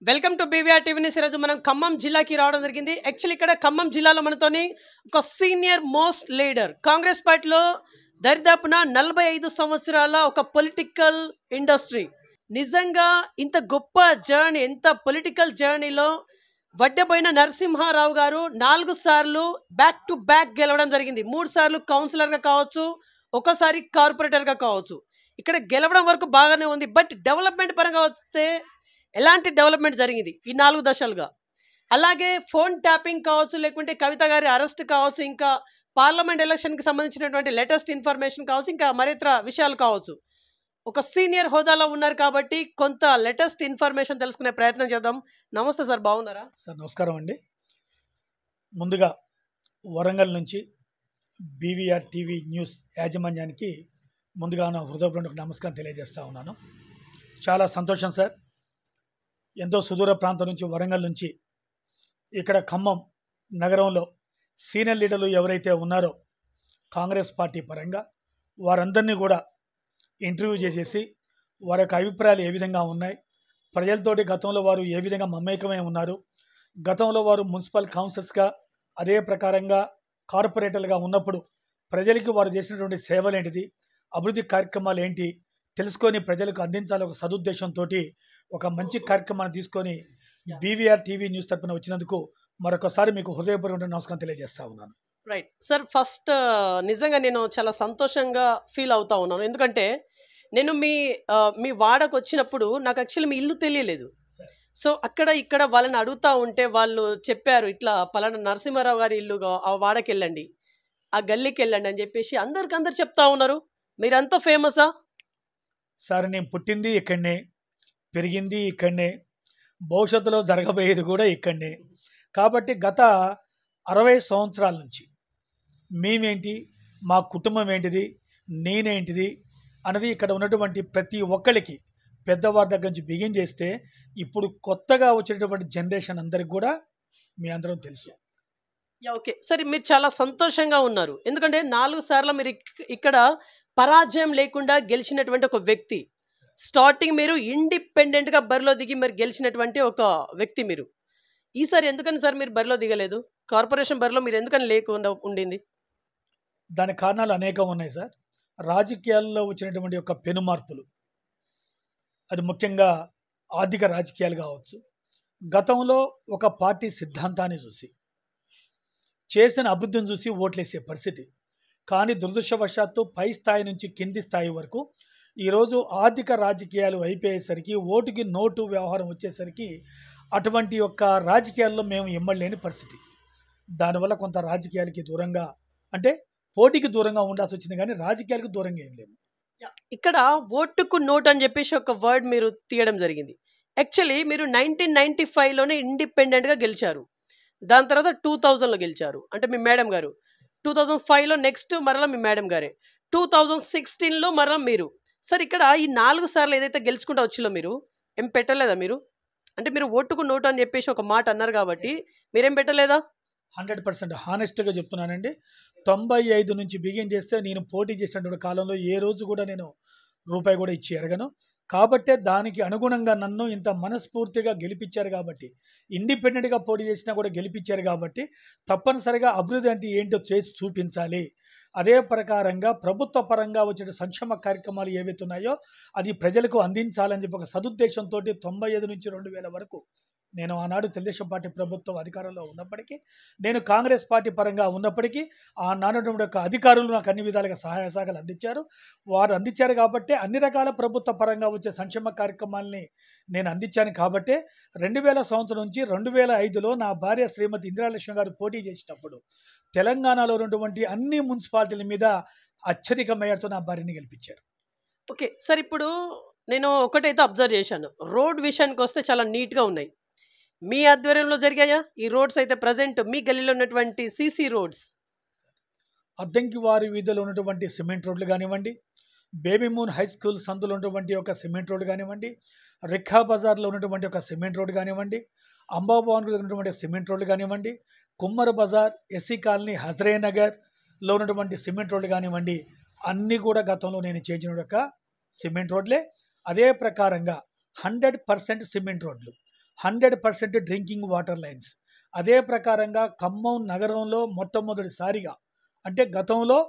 Welcome to BVR TV news. ఈరోజు మనం ఖమ్మం జిల్లాకి రావడం జరిగింది. యాక్చువల్లీ ఇక్కడ ఖమ్మం జిల్లాలో మనతోని ఒక సీనియర్ మోస్ట్ లీడర్, కాంగ్రెస్ పార్టీలో దరిదాపున 45 సంవత్సరాల ఒక పొలిటికల్ ఇండస్ట్రీ. నిజంగా ఇంత గొప్ప జర్నీ, ఎంత పొలిటికల్ జర్నీలో వడ్డెపోయిన నరసింహారావు గారు 4 సార్లు బ్యాక్ టు బ్యాక్ గెలవడం జరిగింది. 3 సార్లు కౌన్సిలర్గా కావచ్చు, ఒకసారి కార్పొరేటర్గా కావచ్చు. ఇక్కడ గెలవడం వరకు బాగానే ఉంది. బట్ డెవలప్మెంట్ పరంగా వస్తే ఎలాంటి డెవలప్మెంట్ జరిగింది ఈ 4 దశలుగా? అలాగే ఫోన్ ట్యాపింగ్ కావచ్చు, లేకుంటే కవిత గారి అరెస్ట్ కావచ్చు, ఇంకా పార్లమెంట్ ఎలక్షన్కి సంబంధించినటువంటి లేటెస్ట్ ఇన్ఫర్మేషన్ కావచ్చు, ఇంకా మరితర విషయాలు కావచ్చు. ఒక సీనియర్ హోదాలో ఉన్నారు కాబట్టి కొంత లేటెస్ట్ ఇన్ఫర్మేషన్ తెలుసుకునే ప్రయత్నం చేద్దాం. నమస్తే సార్, బాగున్నారా? సార్ నమస్కారం అండి. ముందుగా వరంగల్ నుంచి బీవీఆర్ టీవీ న్యూస్ యాజమాన్యానికి ముందుగా నా హృదయపూర్వక నమస్కారం తెలియజేస్తూ ఉన్నాను. చాలా సంతోషం సార్. ఎంతో సుదూర ప్రాంతం నుంచి, వరంగల్ నుంచి ఇక్కడ ఖమ్మం నగరంలో సీనియర్ లీడర్లు ఎవరైతే ఉన్నారో కాంగ్రెస్ పార్టీ పరంగా వారందరినీ కూడా ఇంటర్వ్యూ చేసేసి వారి యొక్క అభిప్రాయాలు ఏ విధంగా ఉన్నాయి, ప్రజలతోటి గతంలో వారు ఏ విధంగా మమేకమై ఉన్నారు, గతంలో వారు మున్సిపల్ కౌన్సిల్స్గా అదే ప్రకారంగా కార్పొరేటర్లుగా ఉన్నప్పుడు ప్రజలకి వారు చేసినటువంటి సేవలు ఏంటిది, అభివృద్ధి కార్యక్రమాలు ఏంటి తెలుసుకొని ప్రజలకు అందించాలి ఒక సదుద్దేశంతో ఒక మంచి కార్యక్రమాన్ని తీసుకొని బీవీఆర్ టీవీ న్యూస్ తరపున వచ్చినందుకు మరొకసారి మీకు హృదయపూర్వక నమస్కారం తెలియజేస్తా ఉన్నాను. రైట్ సార్, ఫస్ట్ నిజంగా నేను చాలా సంతోషంగా ఫీల్ అవుతా ఉన్నాను. ఎందుకంటే నేను మీ వాడకు వచ్చినప్పుడు నాకు యాక్చువల్లీ మీ ఇల్లు తెలియలేదు. సో అక్కడ ఇక్కడ వాళ్ళని అడుగుతూ ఉంటే వాళ్ళు చెప్పారు, ఇట్లా పలానా నరసింహారావు గారి ఇల్లుగా ఆ వాడకి వెళ్ళండి, ఆ గల్లీకి వెళ్ళండి అని చెప్పేసి అందరు చెప్తా ఉన్నారు. మీరంతా ఫేమసా? సార్ నేను పుట్టింది ఇక్కడనే, పెరిగింది ఇక్కడనే, భవిష్యత్తులో జరగబోయేది కూడా ఇక్కడనే. కాబట్టి గత 60 సంవత్సరాల నుంచి మేమేంటి, మా కుటుంబం ఏంటిది, నేనేంటిది అన్నది ఇక్కడ ఉన్నటువంటి ప్రతి ఒక్కరికి పెద్దవారి దగ్గర నుంచి బిగిన్ చేస్తే ఇప్పుడు కొత్తగా వచ్చేటటువంటి జనరేషన్ అందరికి కూడా మీ అందరం తెలుసు. ఓకే సరే, మీరు చాలా సంతోషంగా ఉన్నారు. ఎందుకంటే 4 సార్లు మీరు ఇక్కడ పరాజయం లేకుండా గెలిచినటువంటి ఒక వ్యక్తి. స్టార్టింగ్ మీరు ఇండిపెండెంట్గా బరిలో దిగి మీరు గెలిచినటువంటి ఒక వ్యక్తి మీరు. ఈసారి ఎందుకని సార్ మీరు బరిలో దిగలేదు? కార్పొరేషన్ బరిలో మీరు ఎందుకని లేకుండా ఉండింది? దానికి కారణాలు అనేకం ఉన్నాయి సార్. రాజకీయాల్లో వచ్చినటువంటి ఒక పెను మార్పులు, అది ముఖ్యంగా ఆర్థిక రాజకీయాలు కావచ్చు. గతంలో ఒక పార్టీ సిద్ధాంతాన్ని చూసి, చేసిన అభివృద్ధిని చూసి ఓట్లేసే పరిస్థితి. కానీ దురదృష్టవశాత్తు పై స్థాయి నుంచి కింది స్థాయి వరకు ఈరోజు ఆర్థిక రాజకీయాలు అయిపోయేసరికి, ఓటుకి నోటు వ్యవహారం వచ్చేసరికి అటువంటి యొక్క రాజకీయాల్లో మేము ఇమ్మడలేని పరిస్థితి. దానివల్ల కొంత రాజకీయాలకి దూరంగా, అంటే పోటీకి దూరంగా ఉండాల్సి వచ్చింది, కానీ రాజకీయాలకు దూరంగా ఏం లేము. ఇక్కడ ఓటుకు నోట్ అని చెప్పేసి ఒక వర్డ్ మీరు తీయడం జరిగింది. యాక్చువల్లీ మీరు 1995లోనే ఇండిపెండెంట్గా గెలిచారు. దాని తర్వాత 2000లో గెలిచారు, అంటే మీ మేడం గారు. 2005లో నెక్స్ట్ మరలా మీ మేడం గారే. 2016లో మరలా మీరు. సార్ ఇక్కడ ఈ 4 సార్లు ఏదైతే గెలుచుకుంటూ వచ్చిలో మీరు ఏం పెట్టలేదా? మీరు అంటే మీరు ఓటుకు నోటు అని చెప్పేసి ఒక మాట అన్నారు కాబట్టి మీరేం పెట్టలేదా? 100% హానెస్ట్గా చెప్తున్నానండి. 95 నుంచి బిగిన్ చేస్తే నేను పోటీ చేసినటువంటి కాలంలో ఏ రోజు కూడా నేను రూపాయి కూడా ఇచ్చి ఎరగను. కాబట్టే దానికి అనుగుణంగా నన్ను ఇంత మనస్ఫూర్తిగా గెలిపించారు కాబట్టి, ఇండిపెండెంట్గా పోటీ చేసినా కూడా గెలిపించారు కాబట్టి తప్పనిసరిగా అభివృద్ధి అంటే ఏంటో చేసి చూపించాలి. అదే ప్రకారంగా ప్రభుత్వ పరంగా వచ్చే సంక్షేమ కార్యక్రమాలు ఏవైతే ఉన్నాయో అది ప్రజలకు అందించాలని చెప్పి ఒక సదుద్దేశంతో 95 నుంచి 2000 వరకు నేను ఆనాడు తెలుగుదేశం పార్టీ ప్రభుత్వం అధికారంలో ఉన్నప్పటికీ, నేను కాంగ్రెస్ పార్టీ పరంగా ఉన్నప్పటికీ ఆనాడు యొక్క అధికారులు నాకు అన్ని విధాలుగా సహాయ సహకారాలు అందించారు. వారు అందించారు కాబట్టి అన్ని రకాల ప్రభుత్వ పరంగా వచ్చే సంక్షేమ కార్యక్రమాలని నేను అందించాను. కాబట్టి 2000 సంవత్సరం నుంచి 2005లో నా భార్య శ్రీమతి ఇందిరాలక్ష్మి గారు పోటీ చేసినప్పుడు తెలంగాణలో ఉన్నటువంటి అన్ని మున్సిపాలిటీల మీద అత్యధిక మేయర్తో నా భార్యని గెలిపించారు. ఓకే సార్, ఇప్పుడు నేను ఒకటైతే అబ్జర్వ్ చేశాను, రోడ్ విషయానికి వస్తే చాలా నీట్గా ఉన్నాయి. మీ ఆధ్వర్యంలో జరిగాయా ఈ రోడ్స్? అయితే ప్రజెంట్ మీ గల్లీలో ఉన్నటువంటి సీసీ రోడ్స్, అద్దంకి వారి వీధిలో ఉన్నటువంటి సిమెంట్ రోడ్లు కానివ్వండి, బేబీ మూన్ హై స్కూల్ సందులో ఉన్నటువంటి ఒక సిమెంట్ రోడ్డు కానివ్వండి, రిఖా బజార్లో ఉన్నటువంటి ఒక సిమెంట్ రోడ్డు కానివ్వండి, అంబాభవన్లో ఉన్నటువంటి సిమెంట్ రోడ్లు కానివ్వండి, కుమ్మర బజార్, ఎస్సీ కాలనీ, హజరే నగర్లో ఉన్నటువంటి సిమెంట్ రోడ్లు కానివ్వండి, అన్నీ కూడా గతంలో నేను చేసిన ఒక సిమెంట్ రోడ్లే. అదే ప్రకారంగా 100% సిమెంట్ రోడ్లు, 100% డ్రింకింగ్ వాటర్ లైన్స్. అదే ప్రకారంగా ఖమ్మం నగరంలో మొట్టమొదటిసారిగా, అంటే గతంలో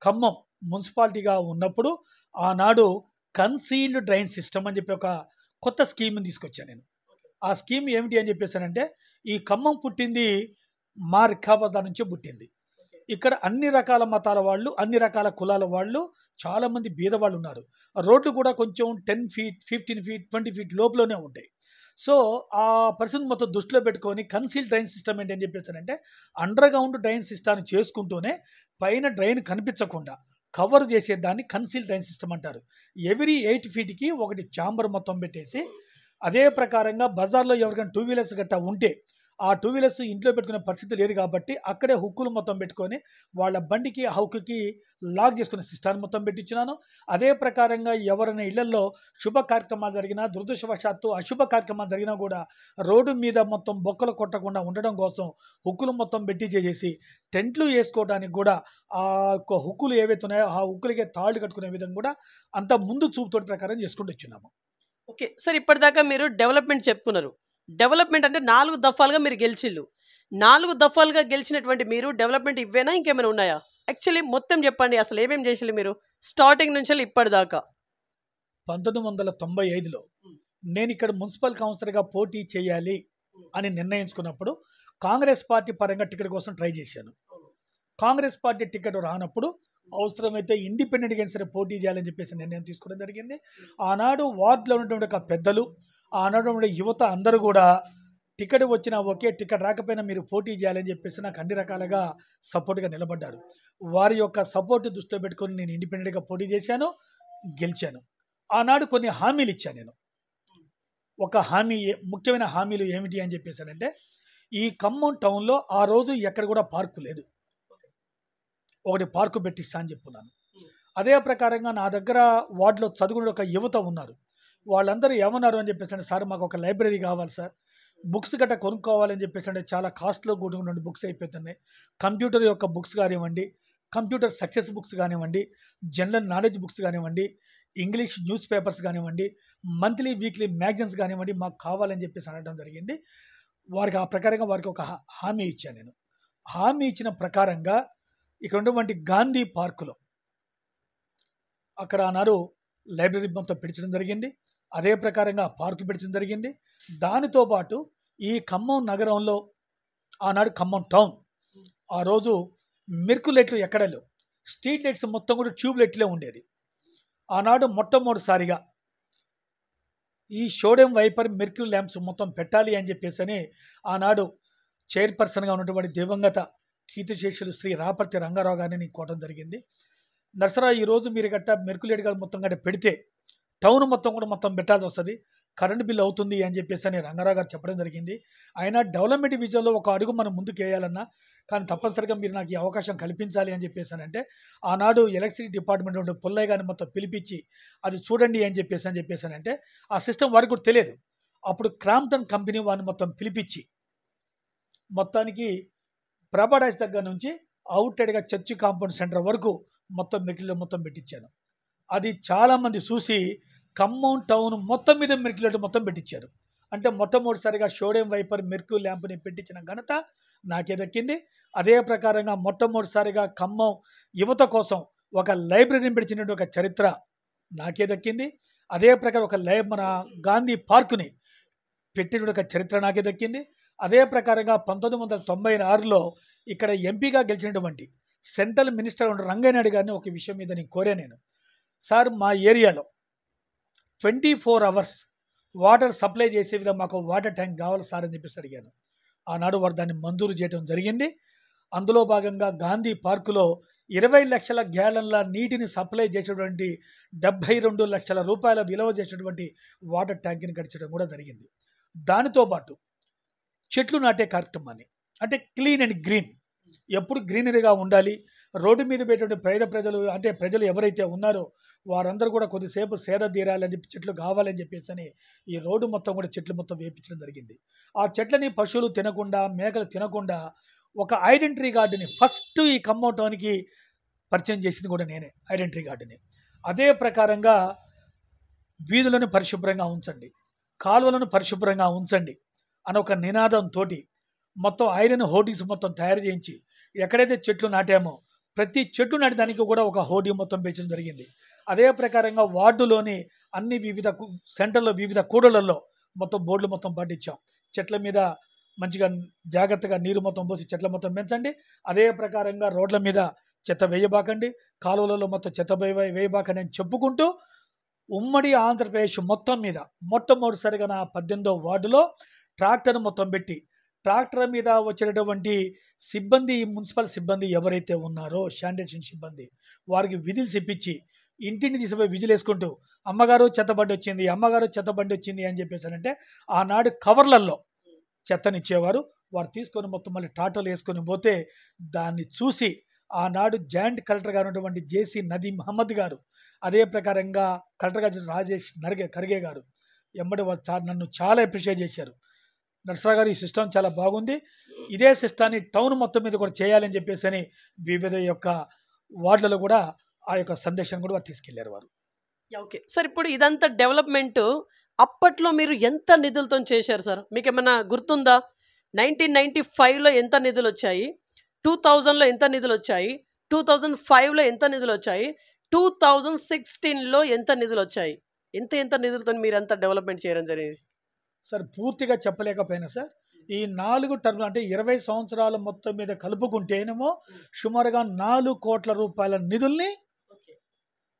ఖమ్మం మున్సిపాలిటీగా ఉన్నప్పుడు ఆనాడు కన్సీల్డ్ డ్రైన్ సిస్టమ్ అని చెప్పి ఒక కొత్త స్కీమ్ని తీసుకొచ్చాను నేను. ఆ స్కీమ్ ఏమిటి అని చెప్పేసానంటే, ఈ ఖమ్మం పుట్టింది మా రిఖాబాద్ నుంచే పుట్టింది. ఇక్కడ అన్ని రకాల మతాల వాళ్ళు, అన్ని రకాల కులాల వాళ్ళు, చాలామంది బీదవాళ్ళు ఉన్నారు. రోడ్లు కూడా కొంచెం 10 feet, 15 feet, 20 feet లోపలనే ఉంటాయి. సో ఆ పరిస్థితి మొత్తం దృష్టిలో పెట్టుకొని కన్సీల్ డ్రైన్ సిస్టమ్ ఏంటి అని చెప్పేసానంటే, అండర్ గ్రౌండ్ డ్రైన్ సిస్టాన్ని చేసుకుంటూనే పైన డ్రైన్ కనిపించకుండా కవర్ చేసేదాన్ని కన్సీల్ డ్రైన్ సిస్టమ్ అంటారు. ఎవ్రీ 8 feetకి ఒకటి ఛాంబర్ మొత్తం పెట్టేసి, అదే ప్రకారంగా బజార్లో ఎవరికైనా 2 wheelers గట్టా ఉంటే ఆ 2 wheelers ఇంట్లో పెట్టుకునే పరిస్థితి లేదు కాబట్టి అక్కడే హుక్కులు మొత్తం పెట్టుకొని వాళ్ళ బండికి ఆ హుక్కి లాక్ చేసుకునే సిస్టాన్ని మొత్తం పెట్టించున్నాను. అదే ప్రకారంగా ఎవరైనా ఇళ్లలో శుభ కార్యక్రమాలు జరిగినా, దురదృష్టవశాత్తు అశుభ కార్యక్రమాలు జరిగినా కూడా రోడ్డు మీద మొత్తం బొక్కలు కొట్టకుండా ఉండడం కోసం హుక్కులు మొత్తం పెట్టి చేసి టెంట్లు వేసుకోవడానికి కూడా ఆ యొక్క హుక్కులు ఏవైతే ఉన్నాయో ఆ హుక్కులకే తాళ్ళు కట్టుకునే విధంగా కూడా అంత ముందు చూపుతోటి ప్రకారం చేసుకుంటూ వచ్చినాము. ఓకే సార్, ఇప్పటిదాకా మీరు డెవలప్మెంట్ చెప్పుకున్నారు. డెవలప్మెంట్ అంటే 4 దఫాలుగా మీరు గెలిచిళ్ళు. 4 దఫాలుగా గెలిచినటువంటి మీరు డెవలప్మెంట్ ఇవ్వేనా ఇంకేమైనా ఉన్నాయా? యాక్చువల్లీ మొత్తం చెప్పండి, అసలు ఏమేమి చేసిళ్ళు మీరు స్టార్టింగ్ నుంచి ఇప్పటిదాకా? 1995లో నేను ఇక్కడ మున్సిపల్ కౌన్సిలర్గా పోటీ చేయాలి అని నిర్ణయించుకున్నప్పుడు కాంగ్రెస్ పార్టీ పరంగా టికెట్ కోసం ట్రై చేశాను. కాంగ్రెస్ పార్టీ టికెట్ రానప్పుడు అవసరమైతే ఇండిపెండెంట్గా సరే పోటీ చేయాలని చెప్పేసి నిర్ణయం తీసుకోవడం జరిగింది. ఆనాడు వార్డులో ఉన్నటువంటి ఒక పెద్దలు, ఆనాడు యువత అందరూ కూడా టికెట్ వచ్చినా ఓకే, టికెట్ రాకపోయినా మీరు పోటీ చేయాలని చెప్పేసి నాకు అన్ని రకాలుగా సపోర్ట్గా నిలబడ్డారు. వారి యొక్క సపోర్ట్ దృష్టిలో పెట్టుకొని నేను ఇండిపెండెంట్గా పోటీ చేశాను, గెలిచాను. ఆనాడు కొన్ని హామీలు ఇచ్చాను నేను. ఒక హామీ, ముఖ్యమైన హామీలు ఏమిటి అని చెప్పేసానంటే, ఈ ఖమ్మం టౌన్లో ఆ రోజు ఎక్కడ కూడా పార్కు లేదు, ఒకటి పార్కు పెట్టిస్తా అని చెప్పున్నాను. అదే ప్రకారంగా నా దగ్గర వార్డులో చదువుకునే ఒక యువత ఉన్నారు. వాళ్ళందరూ ఏమన్నారు అని చెప్పేసి, సార్ మాకు ఒక లైబ్రరీ కావాలి సార్, బుక్స్ గట్రా కొనుక్కోవాలని చెప్పేసి, అంటే చాలా కాస్ట్లో కూడుకున్న బుక్స్ అయిపోతున్నాయి. కంప్యూటర్ యొక్క బుక్స్ కానివ్వండి, కంప్యూటర్ సక్సెస్ బుక్స్ కానివ్వండి, జనరల్ నాలెడ్జ్ బుక్స్ కానివ్వండి, ఇంగ్లీష్ న్యూస్ పేపర్స్ కానివ్వండి, మంత్లీ వీక్లీ మ్యాగజైన్స్ కానివ్వండి, మాకు కావాలని చెప్పేసి అనడం జరిగింది. వారికి ఆ ప్రకారంగా వారికి ఒక హామీ ఇచ్చాను నేను. హామీ ఇచ్చిన ప్రకారంగా ఇక్కడ ఉన్నటువంటి గాంధీ పార్కులో అక్కడ ఆనాడు లైబ్రరీ మొత్తం పెంచడం జరిగింది. అదే ప్రకారంగా పార్కు పెంచడం జరిగింది. దానితో పాటు ఈ ఖమ్మం నగరంలో ఆనాడు ఖమ్మం టౌన్ ఆ రోజు మెర్కు లైట్లు ఎక్కడ లేవు, స్ట్రీట్ లైట్స్ మొత్తం కూడా ట్యూబ్ లైట్లే ఉండేది. ఆనాడు మొట్టమొదటిసారిగా ఈ సోడియం వైపర్ మెర్క్యూరీ ల్యాంప్స్ మొత్తం పెట్టాలి అని చెప్పేసి ఆనాడు చైర్పర్సన్గా ఉన్నటువంటి దివంగత కీర్తిశేషులు శ్రీ రాపర్తి రంగారావు గారిని నేను కోవడం జరిగింది. నర్సరా, ఈరోజు మీరు గట్ట మెర్కులేట్ గారు మొత్తం గట్ట పెడితే టౌన్ మొత్తం కూడా మొత్తం పెట్టాల్సి వస్తుంది, కరెంట్ బిల్ అవుతుంది అని చెప్పేసి అని రంగారావు గారు చెప్పడం జరిగింది. ఆయన డెవలప్మెంట్ విజన్లో ఒక అడుగు మనం ముందుకు వేయాలన్నా కానీ తప్పనిసరిగా మీరు నాకు ఈ అవకాశం కల్పించాలి అని చెప్పేసానంటే, ఆనాడు ఎలక్ట్రిసిటీ డిపార్ట్మెంట్ ఉండే పుల్లయ్య గారిని మొత్తం పిలిపించి అది చూడండి అని చెప్పేసానంటే, ఆ సిస్టమ్ వారికి కూడా తెలియదు. అప్పుడు క్రాంప్టన్ కంపెనీ వారిని మొత్తం పిలిపించి మొత్తానికి ప్రభాడాస్ దగ్గర నుంచి అవుట్సైడ్గా చర్చి కాంపౌండ్ సెంటర్ వరకు మొత్తం మెట్లలో మొత్తం పెట్టించాను. అది చాలామంది చూసి ఖమ్మం టౌన్ మొత్తం మీద మెట్లెట్లు మొత్తం పెట్టించారు. అంటే మొట్టమొదటిసారిగా సోడియం వైపర్ మెర్క్యూరీ ల్యాంప్ని పెట్టించిన ఘనత నాకే దక్కింది. అదే ప్రకారంగా మొట్టమొదటిసారిగా ఖమ్మం యువత కోసం ఒక లైబ్రరీని పెట్టినటువంటి ఒక చరిత్ర నాకే దక్కింది. అదే ప్రకారం ఒక మన గాంధీ పార్కుని పెట్టిన ఒక చరిత్ర నాకే దక్కింది. అదే ప్రకారంగా 1996లో ఇక్కడ ఎంపీగా గెలిచినటువంటి సెంట్రల్ మినిస్టర్ రంగనాయుడు గారిని ఒక విషయం మీద నేను కోరాను. నేను సార్ మా ఏరియాలో 24 hours వాటర్ సప్లై చేసే విధంగా మాకు వాటర్ ట్యాంక్ కావాలి సార్ అని చెప్పేసి అడిగాను. ఆనాడు వారు దాన్ని మంజూరు చేయడం జరిగింది. అందులో భాగంగా గాంధీ పార్కులో 20 లక్షల గ్యాలన్ల నీటిని సప్లై చేసేటువంటి 72 లక్షల రూపాయల విలువ చేసేటువంటి వాటర్ ట్యాంక్ని కట్టించడం కూడా జరిగింది. దానితో పాటు చెట్లు నాటే కార్యక్రమాన్ని, అంటే క్లీన్ అండ్ గ్రీన్, ఎప్పుడు గ్రీనరీగా ఉండాలి, రోడ్డు మీద పెట్టేటువంటి ప్రజలు ఎవరైతే ఉన్నారో వారందరూ కూడా కొద్దిసేపు సేద తీరాలని చెప్పి చెట్లు కావాలని చెప్పేసి ఈ రోడ్డు మొత్తం కూడా చెట్లు మొత్తం వేపించడం జరిగింది. ఆ చెట్లని పశువులు తినకుండా, మేకలు తినకుండా ఒక ఐడెంటిటీ గార్డుని ఫస్ట్ ఈ ఖమ్మం టౌన్కి పరిచయం చేసింది కూడా నేనే, ఐడెంటిటీ గార్డుని. అదే ప్రకారంగా వీధులను పరిశుభ్రంగా ఉంచండి, కాలువలను పరిశుభ్రంగా ఉంచండి, అని ఒక నినాదంతో మొత్తం ఐరన్ హోర్డింగ్స్ మొత్తం తయారు చేయించి ఎక్కడైతే చెట్లు నాటామో ప్రతి చెట్టు నాటడానికి కూడా ఒక హోర్డింగ్ మొత్తం పెంచడం జరిగింది. అదే ప్రకారంగా వార్డులోని అన్ని వివిధ సెంటర్లో వివిధ కూడళ్లలో మొత్తం బోర్డులు మొత్తం పట్టించాం. చెట్ల మీద మంచిగా జాగ్రత్తగా నీరు మొత్తం పోసి చెట్ల మొత్తం పెంచండి. అదే ప్రకారంగా రోడ్ల మీద చెత్త వేయబాకండి, కాలువలలో మొత్తం చెత్త వేయబాకండి అని చెప్పుకుంటూ ఉమ్మడి ఆంధ్రప్రదేశ్ మొత్తం మీద మొట్టమొదటిసారిగా నా 18వ వార్డులో ట్రాక్టర్ మొత్తం పెట్టి ట్రాక్టర్ మీద వచ్చినటువంటి సిబ్బంది, మున్సిపల్ సిబ్బంది ఎవరైతే ఉన్నారో శానిటేషన్ సిబ్బంది వారికి విధులు చెప్పించి ఇంటిని తీసుకుపోయి విజిల్ వేసుకుంటూ అమ్మగారు చెత్తబండి వచ్చింది, అమ్మగారు చెత్తబండి వచ్చింది అని చెప్పేసారంటే ఆనాడు కవర్లలో చెత్తనిచ్చేవారు. వారు తీసుకొని మొత్తం మళ్ళీ టాటోలు వేసుకొని పోతే దాన్ని చూసి ఆనాడు జాయింట్ కలెక్టర్గా ఉన్నటువంటి జేసీ నదీం మహమ్మద్ గారు, అదే ప్రకారంగా కలెక్టర్గా రాజేష్ ఖర్గే గారు ఎంబడి నన్ను చాలా అప్రిషియేట్ చేశారు. నరసరావు గారు, ఈ సిస్టమ్ చాలా బాగుంది, ఇదే సిస్టాన్ని టౌన్ మొత్తం మీద కూడా చేయాలని చెప్పేసి అని వివిధ యొక్క వార్డులలో కూడా ఆ యొక్క సందేశాన్ని కూడా వారు తీసుకెళ్లారు వారు. ఓకే సార్, ఇప్పుడు ఇదంతా డెవలప్మెంట్ అప్పట్లో మీరు ఎంత నిధులతో చేశారు సార్? మీకు ఏమైనా గుర్తుందా? 1995లో ఎంత నిధులు వచ్చాయి, 2000లో ఎంత నిధులు వచ్చాయి, 2005లో ఎంత నిధులు వచ్చాయి, 2016లో ఎంత నిధులు వచ్చాయి? ఎంత నిధులతో మీరు ఎంత డెవలప్మెంట్ చేయడం జరిగింది సార్? పూర్తిగా చెప్పలేకపోయినా సార్, ఈ 4 టర్మ్ అంటే 20 సంవత్సరాల మొత్తం మీద కలుపుకుంటేనేమో సుమారుగా 4 కోట్ల రూపాయల నిధుల్ని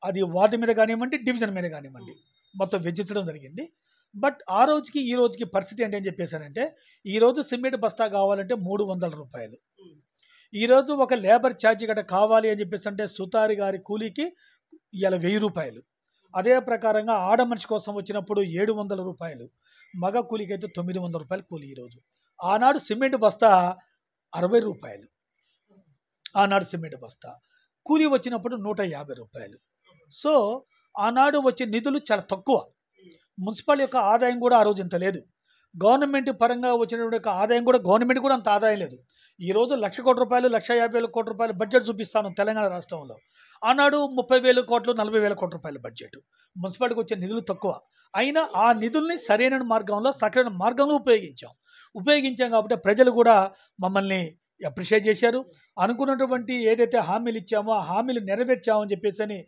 అది వార్డు మీద కానివ్వండి, డివిజన్ మీద కానివ్వండి మొత్తం వెచ్చించడం జరిగింది. బట్ ఆ రోజుకి ఈ రోజుకి పరిస్థితి ఏంటని చెప్పేసారంటే, ఈరోజు సిమెంట్ బస్తా కావాలంటే 300 రూపాయలు, ఈరోజు ఒక లేబర్ ఛార్జీ గట్ట కావాలి అని చెప్పేసి అంటే సుతారి గారి కూలీకి ఇలా 1000 రూపాయలు, అదే ప్రకారంగా ఆడ మనిషి కోసం వచ్చినప్పుడు 700 రూపాయలు, మగ కూలీకి అయితే 900 రూపాయలు కూలీ. ఈరోజు ఆనాడు సిమెంట్ బస్తా 60 రూపాయలు, ఆనాడు సిమెంట్ బస్తా కూలీ వచ్చినప్పుడు 150 రూపాయలు. సో ఆనాడు వచ్చే నిధులు చాలా తక్కువ. మున్సిపల్ యొక్క ఆదాయం కూడా ఆ రోజు ఇంత లేదు. గవర్నమెంట్ పరంగా వచ్చినటువంటి యొక్క ఆదాయం కూడా గవర్నమెంట్ కూడా అంత ఆదాయం లేదు. ఈరోజు 1,00,000 కోట్ల రూపాయలు, 1,50,000 కోట్ల రూపాయలు బడ్జెట్ చూపిస్తాను తెలంగాణ రాష్ట్రంలో. ఆనాడు 30,000 కోట్లు, 40,000 కోట్ల రూపాయల బడ్జెట్. మున్సిపాలిటీకి వచ్చే నిధులు తక్కువ. అయినా ఆ నిధుల్ని సరైన మార్గంలో, సరైన మార్గంలో ఉపయోగించాం కాబట్టి ప్రజలు కూడా మమ్మల్ని అప్రిషియేట్ చేశారు. అనుకున్నటువంటి ఏదైతే హామీలు ఇచ్చామో ఆ హామీలు నెరవేర్చామని చెప్పేసి అని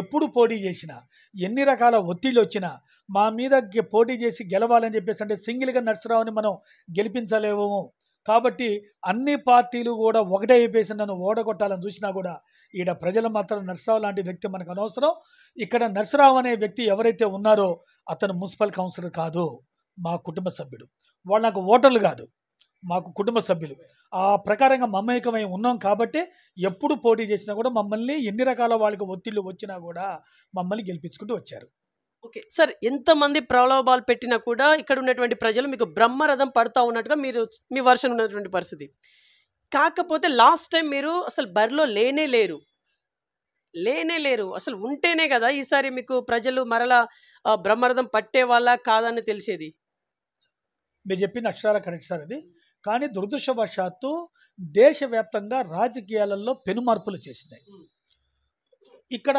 ఎప్పుడు పోటీ చేసినా, ఎన్ని రకాల ఒత్తిళ్ళు వచ్చినా మా మీద పోటీ చేసి గెలవాలని చెప్పేసి అంటే సింగిల్గా నరసరావుని మనం గెలిపించలేము. కాబట్టి అన్ని పార్టీలు కూడా ఒకటే అయిపోయి నన్ను ఓడగొట్టాలని చూసినా కూడా ఈడ ప్రజలు మాత్రం నరసరావు లాంటి వ్యక్తి మనకు అనవసరం. ఇక్కడ నరసరావు అనే వ్యక్తి ఎవరైతే ఉన్నారో అతను మున్సిపల్ కౌన్సిలర్ కాదు, మా కుటుంబ సభ్యుడు. వాళ్ళు నాకు ఓటర్లు కాదు, మాకు కుటుంబ సభ్యులు. ఆ ప్రకారంగా మమేకమై ఉన్నాం కాబట్టి ఎప్పుడు పోటీ చేసినా కూడా మమ్మల్ని ఎన్ని రకాల వాళ్ళకి ఒత్తిళ్ళు వచ్చినా కూడా మమ్మల్ని గెలిపించుకుంటూ వచ్చారు. ఓకే సార్, ఎంతమంది ప్రలోభాలు పెట్టినా కూడా ఇక్కడ ఉన్నటువంటి ప్రజలు మీకు బ్రహ్మరథం పడతా ఉన్నట్టుగా మీరు మీ వర్షన్ ఉన్నటువంటి పరిస్థితి. కాకపోతే లాస్ట్ టైం మీరు అసలు బరిలో లేనే లేరు, అసలు ఉంటేనే కదా ఈసారి మీకు ప్రజలు మరలా బ్రహ్మరథం పట్టే వాళ్ళ కాదని తెలిసేది. మీరు చెప్పింది అక్షరాల కరెక్ట్ సార్ అది. కానీ దురదృష్టవశాత్తు దేశవ్యాప్తంగా రాజకీయాలలో పెను మార్పులు చేసినాయి. ఇక్కడ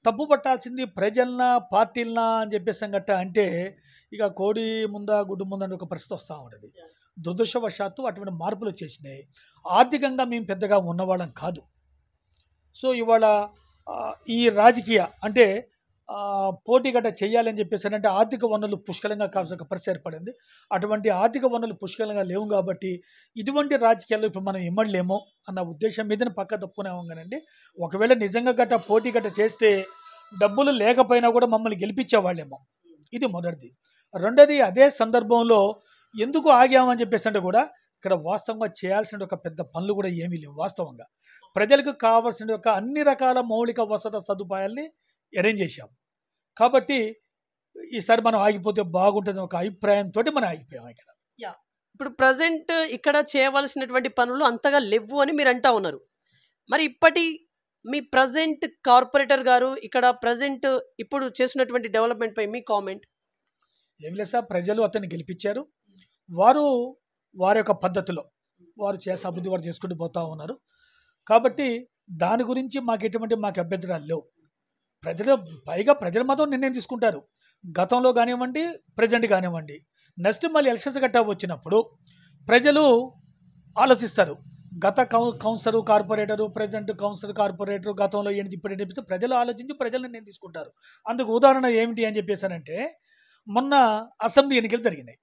తప్పు పట్టాల్సింది ప్రజలనా పార్టీలనా అని చెప్పేసి గట్ట అంటే ఇక కోడి ముందా గుడ్డు ముందా అని ఒక పరిస్థితి వస్తూ ఉంటుంది. దురదృష్టవశాత్తు అటువంటి మార్పులు చేసినాయి. ఆర్థికంగా మేము పెద్దగా ఉన్నవాళ్ళం కాదు. సో ఇవాళ ఈ రాజకీయ అంటే పోటీ గట్ట చేయాలని చెప్పేసి అంటే ఆర్థిక వనరులు పుష్కలంగా కావాల్సిన పరిస్థితి ఏర్పడింది. అటువంటి ఆర్థిక వనరులు పుష్కలంగా లేవు కాబట్టి ఇటువంటి రాజకీయాల్లో ఇప్పుడు మనం ఇమ్మడలేమో అన్న ఉద్దేశం మీదనే పక్క తప్పుకునేవాం. కానండి ఒకవేళ నిజంగా గట్ట పోటీ గట్ట చేస్తే డబ్బులు లేకపోయినా కూడా మమ్మల్ని గెలిపించేవాళ్ళేమో. ఇది మొదటిది. రెండోది, అదే సందర్భంలో ఎందుకు ఆగామని చెప్పేసి అంటే కూడా ఇక్కడ వాస్తవంగా చేయాల్సిన ఒక పెద్ద పనులు కూడా ఏమీ లేవు. వాస్తవంగా ప్రజలకు కావాల్సిన యొక్క అన్ని రకాల మౌలిక వసతి సదుపాయాల్ని అరేంజ్ చేశాం. కాబట్టి ఈసారి మనం ఆగిపోతే బాగుంటుంది ఒక అభిప్రాయంతో మనం ఆగిపోయాం. ఇక్కడ ఇప్పుడు ప్రజెంట్ ఇక్కడ చేయవలసినటువంటి పనులు అంతగా లేవు అని మీరు అంటా ఉన్నారు. మరి ఇప్పటి మీ ప్రజెంట్ కార్పొరేటర్ గారు ఇక్కడ ప్రజెంట్ ఇప్పుడు చేసినటువంటి డెవలప్మెంట్ పై మీ కామెంట్ ఏం లేదు సార్. ప్రజలు అతన్ని గెలిపించారు. వారు వారి యొక్క పద్ధతిలో వారు చేసే అభివృద్ధి వారు చేసుకుంటూ పోతూ ఉన్నారు. కాబట్టి దాని గురించి మాకు అభ్యంతరాలు లేవు. ప్రజలు మాత్రం నిర్ణయం తీసుకుంటారు. గతంలో కానివ్వండి, ప్రజెంట్ కానివ్వండి, నెక్స్ట్ మళ్ళీ ఎలక్షన్స్ గట్టా వచ్చినప్పుడు ప్రజలు ఆలోచిస్తారు. గత councillor, corporator, present councillor, corporator గతంలో ఏంటి ఇప్పుడు ఏంటి చెప్పి ప్రజలు ఆలోచించి ప్రజలు నిర్ణయం తీసుకుంటారు. అందుకు ఉదాహరణ ఏమిటి అని చెప్పేసానంటే, మొన్న అసెంబ్లీ ఎన్నికలు జరిగినాయి.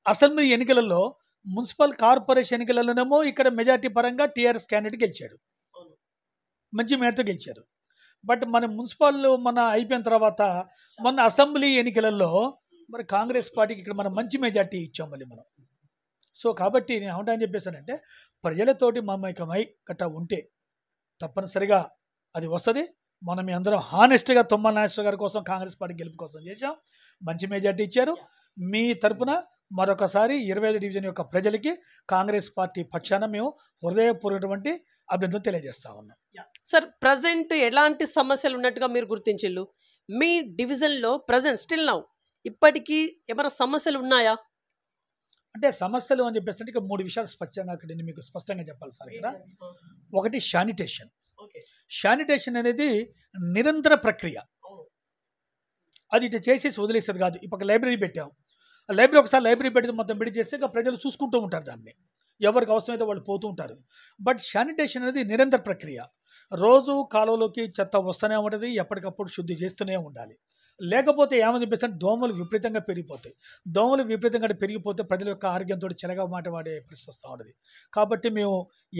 అసెంబ్లీ ఎన్నికలలో మున్సిపల్ కార్పొరేషన్ ఎన్నికలలోనేమో ఇక్కడ మెజార్టీ పరంగా టీఆర్ఎస్ క్యాండిడేట్ గెలిచాడు, మంచి మేరతో గెలిచారు. బట్ మన మున్సిపల్ అయిపోయిన తర్వాత మొన్న అసెంబ్లీ ఎన్నికలలో మరి కాంగ్రెస్ పార్టీకి ఇక్కడ మనం మంచి మెజార్టీ ఇచ్చాం మళ్ళీ మనం. సో కాబట్టి నేను ఏమంటానని చెప్పేసానంటే, ప్రజలతోటి మమేకమై గట్టా ఉంటే తప్పనిసరిగా అది వస్తుంది. మనం అందరం హానెస్ట్గా తుమ్మల నాగేశ్వర గారి కోసం, కాంగ్రెస్ పార్టీ గెలుపు కోసం చేశాం, మంచి మెజార్టీ ఇచ్చారు. మీ తరపున మరొకసారి 25 డివిజన్ యొక్క ప్రజలకి కాంగ్రెస్ పార్టీ పక్షాన మేము హృదయపూర్వకటువంటి అభినందనలు తెలియజేస్తా ఉన్నాం. సార్, ప్రజెంట్ ఎలాంటి సమస్యలు ఉన్నట్టుగా మీరు గుర్తించిల్లు? మీ డివిజన్లో ప్రజెంట్ స్టిల్ నౌ ఇప్పటికీ ఏమైనా సమస్యలు ఉన్నాయా? అంటే సమస్యలు అని చెప్పేసి ఇక 3 విషయాలు స్పష్టంగా అక్కడ నేను మీకు స్పష్టంగా చెప్పాలి సార్. ఇక్కడ ఒకటి శానిటేషన్. శానిటేషన్ అనేది నిరంతర ప్రక్రియ, అది ఇటు చేసేసి వదిలేసేది కాదు. ఇప్పుడు లైబ్రరీ పెట్టాం, లైబ్రరీ ఒకసారి లైబ్రరీ పెడితే మొత్తం బిడి చేస్తే ఇక ప్రజలు చూసుకుంటూ ఉంటారు దాన్ని, ఎవరికి అవసరమైతే వాళ్ళు పోతూ ఉంటారు. బట్ శానిటేషన్ అనేది నిరంతర ప్రక్రియ. రోజు కాలువలోకి చెత్త వస్తూనే ఉంటుంది, ఎప్పటికప్పుడు శుద్ధి చేస్తూనే ఉండాలి. లేకపోతే ఏమని చెప్పేసి దోమలు విపరీతంగా పెరిగిపోతాయి. దోమలు విపరీతంగా పెరిగిపోతే ప్రజల యొక్క ఆరోగ్యంతో చెలగా మాట వాడే పరిస్థితి వస్తూ ఉంటుంది. కాబట్టి మేము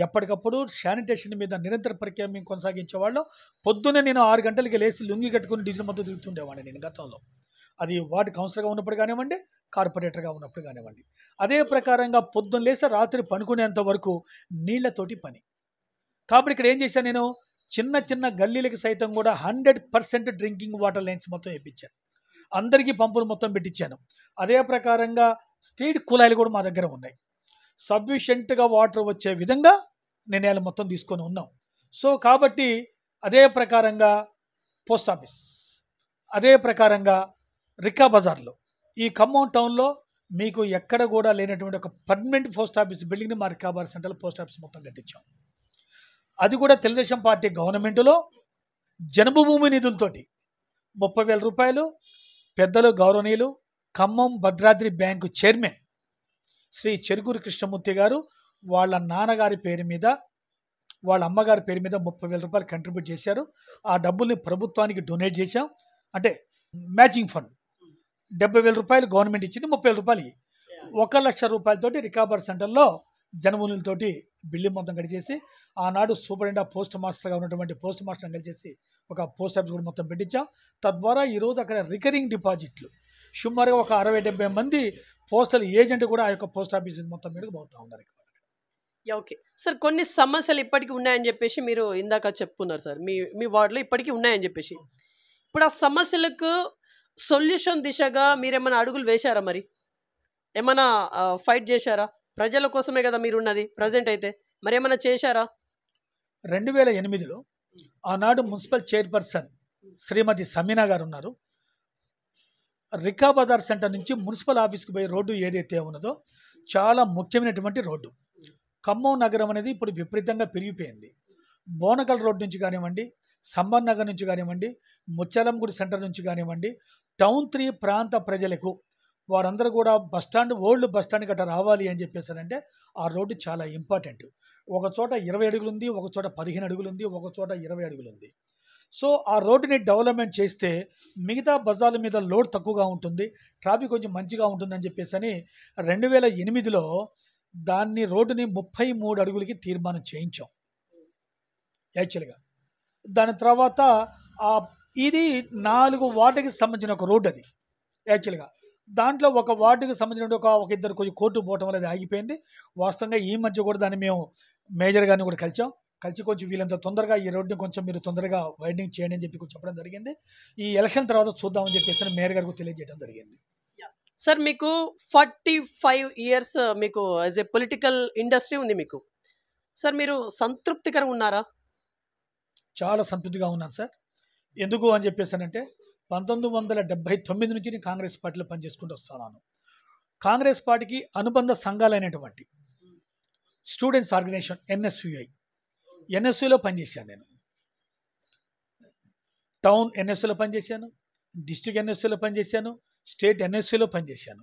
ఎప్పటికప్పుడు శానిటేషన్ మీద నిరంతర ప్రక్రియ మేము కొనసాగించేవాళ్ళం. పొద్దున్నే నేను 6 గంటలకి లేచి లుంగి కట్టుకుని డివిజన్ మొత్తం తిరుగుతుండేవాడిని నేను గతంలో. అది వార్డు కౌన్సిలర్గా ఉన్నప్పుడు కానివ్వండి, కార్పొరేటర్గా ఉన్నప్పుడు కానివ్వండి. అదే ప్రకారంగా పొద్దున్న లేసి రాత్రి పనుకునేంత వరకు నీళ్లతోటి పని. కాబట్టి ఇక్కడ ఏం చేశాను, నేను చిన్న చిన్న గల్లీలకి సైతం కూడా 100% డ్రింకింగ్ వాటర్ లైన్స్ మొత్తం వేయించాను, అందరికీ పంపులు మొత్తం పెట్టించాను. అదే ప్రకారంగా స్ట్రీట్ కుళాయిలు కూడా మా దగ్గర ఉన్నాయి. సఫిషియెంట్గా వాటర్ వచ్చే విధంగా నిర్ణయాలు మొత్తం తీసుకొని ఉన్నాం. సో కాబట్టి అదే ప్రకారంగా పోస్ట్ ఆఫీస్, అదే ప్రకారంగా రికా బజార్లో, ఈ ఖమ్మం టౌన్లో మీకు ఎక్కడ కూడా లేనటువంటి ఒక పర్మనెంట్ పోస్ట్ ఆఫీస్ బిల్డింగ్ని మా రికా బజార్ సెంటర్లో పోస్ట్ ఆఫీస్ మొత్తం కట్టించాం. అది కూడా తెలుగుదేశం పార్టీ గవర్నమెంట్లో జన్మభూమి నిధులతోటి 30,000 రూపాయలు పెద్దలు గౌరవనీయులు ఖమ్మం భద్రాద్రి బ్యాంకు చైర్మన్ శ్రీ చెరుకూరి కృష్ణమూర్తి గారు వాళ్ళ నాన్నగారి పేరు మీద, వాళ్ళ అమ్మగారి పేరు మీద 30,000 రూపాయలు కంట్రిబ్యూట్ చేశారు. ఆ డబ్బుల్ని ప్రభుత్వానికి డొనేట్ చేశాం. అంటే మ్యాచింగ్ ఫండ్ 70,000 రూపాయలు గవర్నమెంట్ ఇచ్చింది, 30,000 రూపాయలు 1,00,000 రూపాయలతోటి రికాబర్ సెంటర్లో జనమూలులతోటి బిల్డింగ్ మొత్తం కడిచేసి, ఆనాడు సూపరింటెండెంట్ పోస్ట్ మాస్టర్గా ఉన్నటువంటి పోస్ట్ మాస్టర్ని కలిసేసి ఒక పోస్ట్ ఆఫీస్ కూడా మొత్తం పెట్టించాం. తద్వారా ఈరోజు అక్కడ రికరింగ్ డిపాజిట్లు సుమారుగా ఒక 60-70 మంది పోస్టల్ ఏజెంట్ కూడా ఆ యొక్క పోస్ట్ ఆఫీస్ మొత్తం మీదకి పోతూ ఉన్నారు. ఓకే సార్, కొన్ని సమస్యలు ఇప్పటికీ ఉన్నాయని చెప్పేసి మీరు ఇందాక చెప్పుకున్నారు సార్, మీ వార్డులో ఇప్పటికీ ఉన్నాయని చెప్పేసి. ఇప్పుడు ఆ సమస్యలకు సొల్యూషన్ దిశగా మీరేమైనా అడుగులు వేశారా? మరి ఏమైనా ఫైట్ చేశారా? ప్రజల కోసమే కదా మీరు ఉన్నది ప్రజెంట్ అయితే, మరి ఏమైనా చేశారా? 2008లో ఆనాడు మున్సిపల్ చైర్పర్సన్ శ్రీమతి సమీనా గారు ఉన్నారు. రికా బజార్ సెంటర్ నుంచి మున్సిపల్ ఆఫీస్కి పోయే రోడ్డు ఏదైతే ఉన్నదో చాలా ముఖ్యమైనటువంటి రోడ్డు. ఖమ్మం నగరం అనేది ఇప్పుడు విపరీతంగా పెరిగిపోయింది. బోనకల్ రోడ్ నుంచి కానివ్వండి, సంబర్ నగర్ నుంచి కానివ్వండి, ముచ్చాలంగూడి సెంటర్ నుంచి కానివ్వండి, టౌన్ 3 ప్రాంత ప్రజలకు వారందరూ కూడా బస్టాండ్, ఓల్డ్ బస్టాండ్ గట్రా రావాలి అని చెప్పేసారంటే ఆ రోడ్డు చాలా ఇంపార్టెంట్. ఒక చోట 20 అడుగులు ఉంది, ఒక చోట 15 అడుగులు ఉంది, ఒక చోట 20 అడుగులు ఉంది. సో ఆ రోడ్డుని డెవలప్మెంట్ చేస్తే మిగతా బజార్ల మీద లోడ్ తక్కువగా ఉంటుంది, ట్రాఫిక్ కొంచెం మంచిగా ఉంటుందని చెప్పేసి అని 2008లో దాన్ని రోడ్డుని 33 అడుగులకి తీర్మానం చేయించాం యాక్చువల్గా. దాని తర్వాత ఇది 4 వార్డుకి సంబంధించిన ఒక రోడ్డు అది యాక్చువల్గా. దాంట్లో ఒక వార్డుకి సంబంధించిన ఒక ఇద్దరు కొంచెం కోర్టు పోవటం వల్ల అది ఆగిపోయింది. వాస్తవంగా ఈ మధ్య కూడా దాన్ని మేము మేజర్ గారిని కూడా కలిసి కొంచెం వీళ్ళంత తొందరగా ఈ రోడ్డుని కొంచెం మీరు తొందరగా వైడనింగ్ చేయండి అని చెప్పి చెప్పడం జరిగింది. ఈ ఎలక్షన్ తర్వాత చూద్దామని చెప్పేసి మేయర్ గారికి తెలియజేయడం జరిగింది. సార్, మీకు 45 ఇయర్స్ మీకు యాజ్ ఏ పొలిటికల్ ఇండస్ట్రీ ఉంది మీకు. సార్, మీరు సంతృప్తికరంగా ఉన్నారా? చాలా సంతృప్తిగా ఉన్నాను సార్. ఎందుకు అని చెప్పేసానంటే 1979 నుంచి నేను కాంగ్రెస్ పార్టీలో పనిచేసుకుంటూ వస్తున్నాను. కాంగ్రెస్ పార్టీకి అనుబంధ సంఘాలైనటువంటి స్టూడెంట్స్ ఆర్గనైజేషన్ ఎన్ఎస్యులో పనిచేశాను. నేను టౌన్ ఎన్ఎస్యులో పనిచేశాను, డిస్ట్రిక్ట్ ఎన్ఎస్యులో పనిచేశాను, స్టేట్ ఎన్ఎస్యులో పనిచేశాను.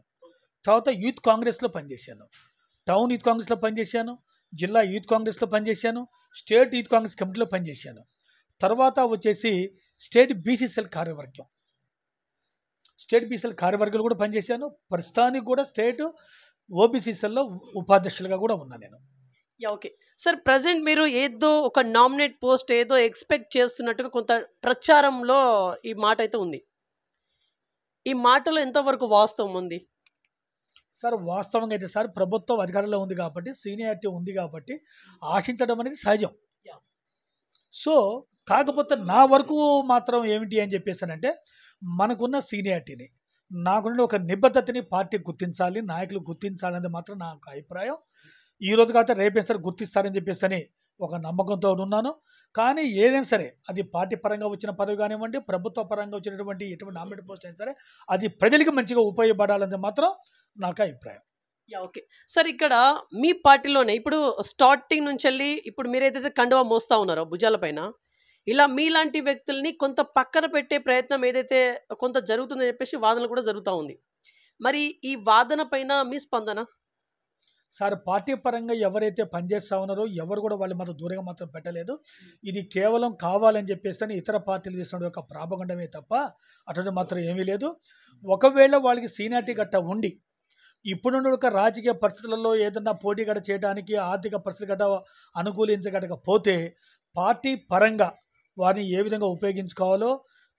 తర్వాత యూత్ కాంగ్రెస్లో పనిచేశాను, టౌన్ యూత్ కాంగ్రెస్లో పనిచేశాను, జిల్లా యూత్ కాంగ్రెస్లో పనిచేశాను, స్టేట్ యూత్ కాంగ్రెస్ కమిటీలో పనిచేశాను. తర్వాత వచ్చేసి స్టేట్ బీసీసీఎల్ కార్యవర్గం, స్టేట్ బీసీఎల్ కార్యవర్గాలు కూడా పనిచేశాను. ప్రస్తుతానికి కూడా స్టేట్ ఓబీసీసీఎల్లో ఉపాధ్యక్షులుగా కూడా ఉన్నాను నేను. ఓకే సార్, ప్రజెంట్ మీరు ఏదో ఒక నామినేట్ పోస్ట్ ఏదో ఎక్స్పెక్ట్ చేస్తున్నట్టుగా కొంత ప్రచారంలో ఈ మాట అయితే ఉంది. ఈ మాటలో ఎంతవరకు వాస్తవం ఉంది సార్? వాస్తవంగా అయితే సార్, ప్రభుత్వం అధికారంలో ఉంది కాబట్టి, సీనియారిటీ ఉంది కాబట్టి ఆశించడం అనేది సహజం. సో కాకపోతే నా వరకు మాత్రం ఏమిటి అని చెప్పేసానంటే, మనకున్న సీనియారిటీని, నాకున్న ఒక నిబద్ధతని పార్టీ గుర్తించాలి, నాయకులు గుర్తించాలనేది మాత్రం నా ఒక అభిప్రాయం. ఈ రోజు కాకపోతే రేపేస్తారు గుర్తిస్తారని చెప్పేసి ఒక నమ్మకంతో ఉన్నాను. కానీ ఏదైనా సరే, అది పార్టీ పరంగా వచ్చిన పదవి కానివ్వండి, ప్రభుత్వ పరంగా వచ్చినటువంటి ఎటువంటి నామినేట్ పోస్ట్ అయినా సరే, అది ప్రజలకి మంచిగా ఉపయోగపడాలనేది మాత్రం నాకు అభిప్రాయం. ఓకే సార్, ఇక్కడ మీ పార్టీలోనే ఇప్పుడు స్టార్టింగ్ నుంచి వెళ్ళి ఇప్పుడు మీరు ఏదైతే కండువా మోస్తా ఉన్నారో భుజాల పైన, ఇలా మీలాంటి వ్యక్తుల్ని కొంత పక్కన పెట్టే ప్రయత్నం ఏదైతే కొంత జరుగుతుందని చెప్పేసి వాదనలు కూడా జరుగుతూ ఉంది. మరి ఈ వాదన పైన మీ స్పందన? సార్, పార్టీ పరంగా ఎవరైతే పనిచేస్తూ ఉన్నారో ఎవరు కూడా వాళ్ళు మాత్రం దూరంగా మాత్రం పెట్టలేదు. ఇది కేవలం కావాలని చెప్పేసి ఇతర పార్టీలు చేసిన యొక్క ప్రాపగండమే తప్ప అటువంటి మాత్రం ఏమీ లేదు. ఒకవేళ వాళ్ళకి సీనియారిటీ గట్ట ఉండి ఇప్పుడున్న ఒక రాజకీయ పరిస్థితులలో ఏదన్నా పోటీ గట్ట చేయడానికి ఆర్థిక పరిస్థితి గట్ట అనుకూలించగలకపోతే పార్టీ పరంగా వారిని ఏ విధంగా ఉపయోగించుకోవాలో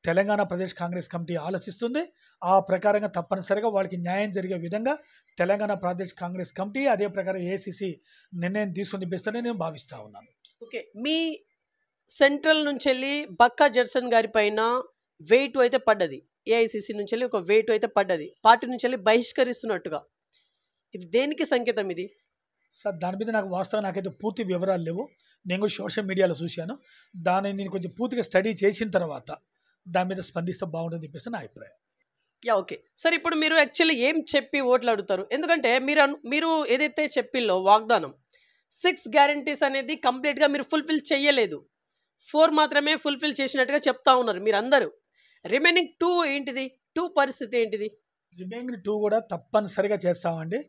తెలంగాణ ప్రదేశ్ కాంగ్రెస్ కమిటీ ఆలోచిస్తుంది. ఆ ప్రకారంగా తప్పనిసరిగా వాళ్ళకి న్యాయం జరిగే విధంగా తెలంగాణ ప్రదేశ్ కాంగ్రెస్ కమిటీ అదే ప్రకారం ఏఐసిసి నిర్ణయం తీసుకుని తెప్పిస్తానని నేను భావిస్తూ ఉన్నాను. ఓకే, మీ సెంట్రల్ నుంచి వెళ్ళి బక్కా జర్సన్ గారి పైన వెయిట్ అయితే పడ్డది, ఏఐసిసి నుంచి వెళ్ళి ఒక వెయిట్ అయితే పడ్డది, పార్టీ నుంచి వెళ్ళి బహిష్కరిస్తున్నట్టుగా. ఇది దేనికి సంకేతం ఇది? సార్, దాని మీద నాకు వాస్తవం నాకైతే పూర్తి వివరాలు లేవు. నేను కూడా సోషల్ మీడియాలో చూశాను. దాన్ని నేను కొంచెం పూర్తిగా స్టడీ చేసిన తర్వాత దాని మీద స్పందిస్తే బాగుంటుంది చెప్పేసి నా అభిప్రాయం. ఓకే సార్, ఇప్పుడు మీరు యాక్చువల్లీ ఏం చెప్పి ఓట్లు అడుగుతారు? ఎందుకంటే మీరు ఏదైతే చెప్పిల్లో వాగ్దానం 6 గ్యారంటీస్ అనేది కంప్లీట్గా మీరు ఫుల్ఫిల్ చేయలేదు, 4 మాత్రమే ఫుల్ఫిల్ చేసినట్టుగా చెప్తా ఉన్నారు మీరు అందరూ. రిమైనింగ్ 2 ఏంటిది? 2 పరిస్థితి ఏంటిది? రిమైనింగ్ 2 కూడా తప్పనిసరిగా చేస్తామండి.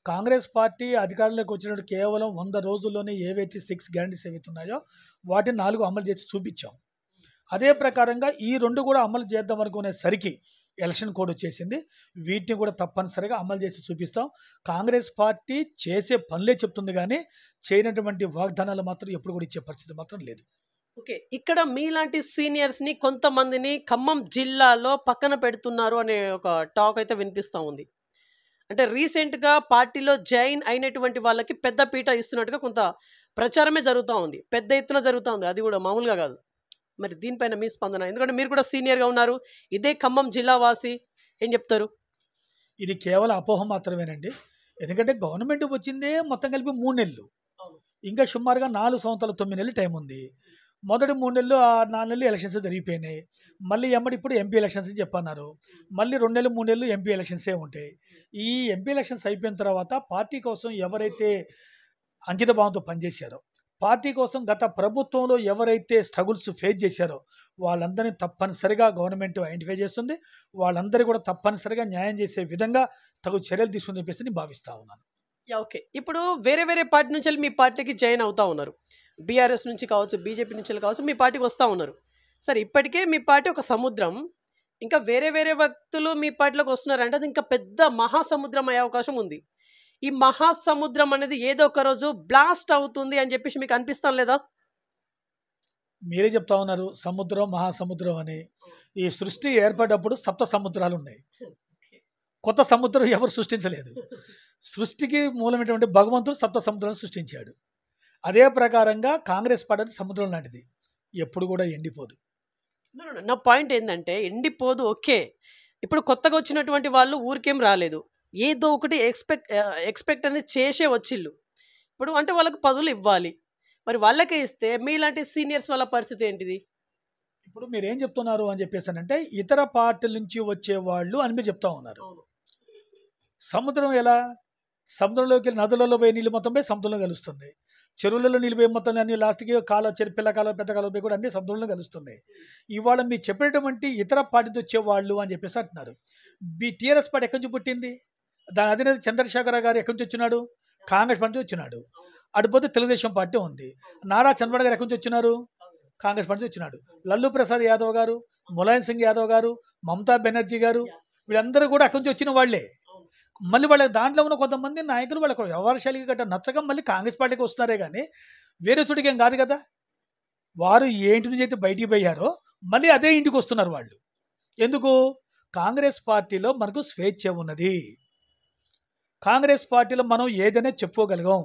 కాంగ్రెస్ పార్టీ అధికారంలోకి వచ్చినట్టు కేవలం 100 రోజుల్లోనే ఏవైతే 6 గ్యారంటీస్ ఏవైతే ఉన్నాయో వాటిని 4 అమలు చేసి చూపించాం. అదే ప్రకారంగా ఈ 2 కూడా అమలు చేద్దాం అనుకునేసరికి ఎలక్షన్ కోడ్ వచ్చేసింది. వీటిని కూడా తప్పనిసరిగా అమలు చేసి చూపిస్తాం. కాంగ్రెస్ పార్టీ చేసే పనులే చెప్తుంది కానీ చేయనటువంటి వాగ్దానాలు మాత్రం ఎప్పుడు కూడా ఇచ్చే పరిస్థితి మాత్రం లేదు. ఓకే, ఇక్కడ మీలాంటి సీనియర్స్ని కొంతమందిని ఖమ్మం జిల్లాలో పక్కన పెడుతున్నారు అనే ఒక టాక్ అయితే వినిపిస్తూ ఉంది. అంటే రీసెంట్గా పార్టీలో జాయిన్ అయినటువంటి వాళ్ళకి పెద్ద పీట ఇస్తున్నట్టుగా కొంత ప్రచారమే జరుగుతూ ఉంది, పెద్ద ఎత్తున జరుగుతూ ఉంది, అది కూడా మామూలుగా కాదు. మరి దీనిపైన మీ స్పందన? ఎందుకంటే మీరు కూడా సీనియర్గా ఉన్నారు, ఇదే ఖమ్మం జిల్లా వాసి, ఏం చెప్తారు? ఇది కేవలం అపోహ మాత్రమేనండి. ఎందుకంటే గవర్నమెంట్ వచ్చిందే మొత్తం కలిపి 3 నెలలు, ఇంకా సుమారుగా 4 సంవత్సరాలు 9 నెలలు టైం ఉంది. మొదటి 3 నెలలు 4 నెలలు ఎలక్షన్స్ జరిగిపోయినాయి. మళ్ళీ ఇప్పుడు ఎంపీ ఎలక్షన్స్ చెప్పన్నారు. మళ్ళీ 2 నెలలు 3 నెలలు ఎంపీ ఎలక్షన్సే ఉంటాయి. ఈ ఎంపీ ఎలక్షన్స్ అయిపోయిన తర్వాత పార్టీ కోసం ఎవరైతే అంకిత భావంతో పనిచేశారో, పార్టీ కోసం గత ప్రభుత్వంలో ఎవరైతే స్ట్రగుల్స్ ఫేస్ చేశారో వాళ్ళందరినీ తప్పనిసరిగా గవర్నమెంట్ ఐడెంటిఫై చేస్తుంది. వాళ్ళందరూ కూడా తప్పనిసరిగా న్యాయం చేసే విధంగా తగు చర్యలు తీసుకుని చెప్పేసి నేను భావిస్తూ ఉన్నాను. ఓకే, ఇప్పుడు వేరే వేరే పార్టీ నుంచి వెళ్ళి మీ పార్టీకి జాయిన్ అవుతూ ఉన్నారు, బీఆర్ఎస్ నుంచి కావచ్చు, బీజేపీ నుంచి కావచ్చు, మీ పార్టీకి వస్తూ ఉన్నారు. సరే, ఇప్పటికే మీ పార్టీ ఒక సముద్రం, ఇంకా వేరే వేరే వ్యక్తులు మీ పార్టీలోకి వస్తున్నారంటే అది ఇంకా పెద్ద మహాసముద్రం అయ్యే అవకాశం ఉంది. ఈ మహాసముద్రం అనేది ఏదో ఒక రోజు బ్లాస్ట్ అవుతుంది అని చెప్పేసి మీకు అనిపిస్తాం లేదా? మీరే చెప్తా ఉన్నారు సముద్రం మహాసముద్రం అని. ఈ సృష్టి ఏర్పడ్డప్పుడు 7 సముద్రాలు ఉన్నాయి. కొత్త సముద్రం ఎవరు సృష్టించలేదు. సృష్టికి మూలమైనటువంటి భగవంతుడు 7 సముద్రాలను సృష్టించాడు. అదే ప్రకారంగా కాంగ్రెస్ పార్టీ సముద్రం లాంటిది, ఎప్పుడు కూడా ఎండిపోదు. నా పాయింట్ ఏంటంటే ఎండిపోదు, ఓకే. ఇప్పుడు కొత్తగా వచ్చినటువంటి వాళ్ళు ఊరికేం రాలేదు, ఏదో ఒకటి ఎక్స్పెక్ట్ అనేది చేసే వచ్చిళ్ళు. ఇప్పుడు అంటే వాళ్ళకి పదవులు ఇవ్వాలి, మరి వాళ్ళకే ఇస్తే మీలాంటి సీనియర్స్ వాళ్ళ పరిస్థితి ఏంటిది? ఇప్పుడు మీరు ఏం చెప్తున్నారు అని చెప్పేసానంటే ఇతర పార్టీల నుంచి వచ్చేవాళ్ళు అని మీరు చెప్తా ఉన్నారు. సముద్రం ఎలా? సముద్రంలోకి వెళ్ళి నదులలో పోయి నీళ్ళు మొత్తం పోయి సముద్రంలో కలుస్తుంది. చెరువులలో నీళ్ళు పోయి మొత్తం అన్ని లాస్ట్కి పిల్ల కాలం పెద్ద కాలం పోయి కూడా అన్ని సముద్రంలో కలుస్తున్నాయి. ఇవాళ మీరు చెప్పేటువంటి ఇతర పార్టీతో వచ్చేవాళ్ళు అని చెప్పేసి అంటున్నారు. టీఆర్ఎస్ పార్టీ ఎక్కడి నుంచి పుట్టింది? దాని అధినేత చంద్రశేఖర గారు ఎక్కడి నుంచి వచ్చినాడు? కాంగ్రెస్ పార్టీ వచ్చినాడు. అటుపోతే తెలుగుదేశం పార్టీ ఉంది. నారా చంద్రబాబు గారు ఎక్కడి నుంచి వచ్చినారు? కాంగ్రెస్ పార్టీ వచ్చినాడు. లల్లు ప్రసాద్ యాదవ్ గారు, ములాయం సింగ్ యాదవ్ గారు, మమతా బెనర్జీ గారు, వీళ్ళందరూ కూడా అక్కడి నుంచి వచ్చిన వాళ్ళే. మళ్ళీ వాళ్ళ దాంట్లో ఉన్న కొంతమంది నాయకులు వాళ్ళకు వ్యవహారశైలికి గట్రా నచ్చక మళ్ళీ కాంగ్రెస్ పార్టీకి వస్తున్నారే కానీ వేరే చోటికి ఏం కాదు కదా. వారు ఏ ఇంటి నుంచి అయితే బయటికి పోయారో మళ్ళీ అదే ఇంటికి వస్తున్నారు వాళ్ళు. ఎందుకు? కాంగ్రెస్ పార్టీలో మనకు స్వేచ్ఛ ఉన్నది. కాంగ్రెస్ పార్టీలో మనం ఏదైనా చెప్పుకోగలిగాం.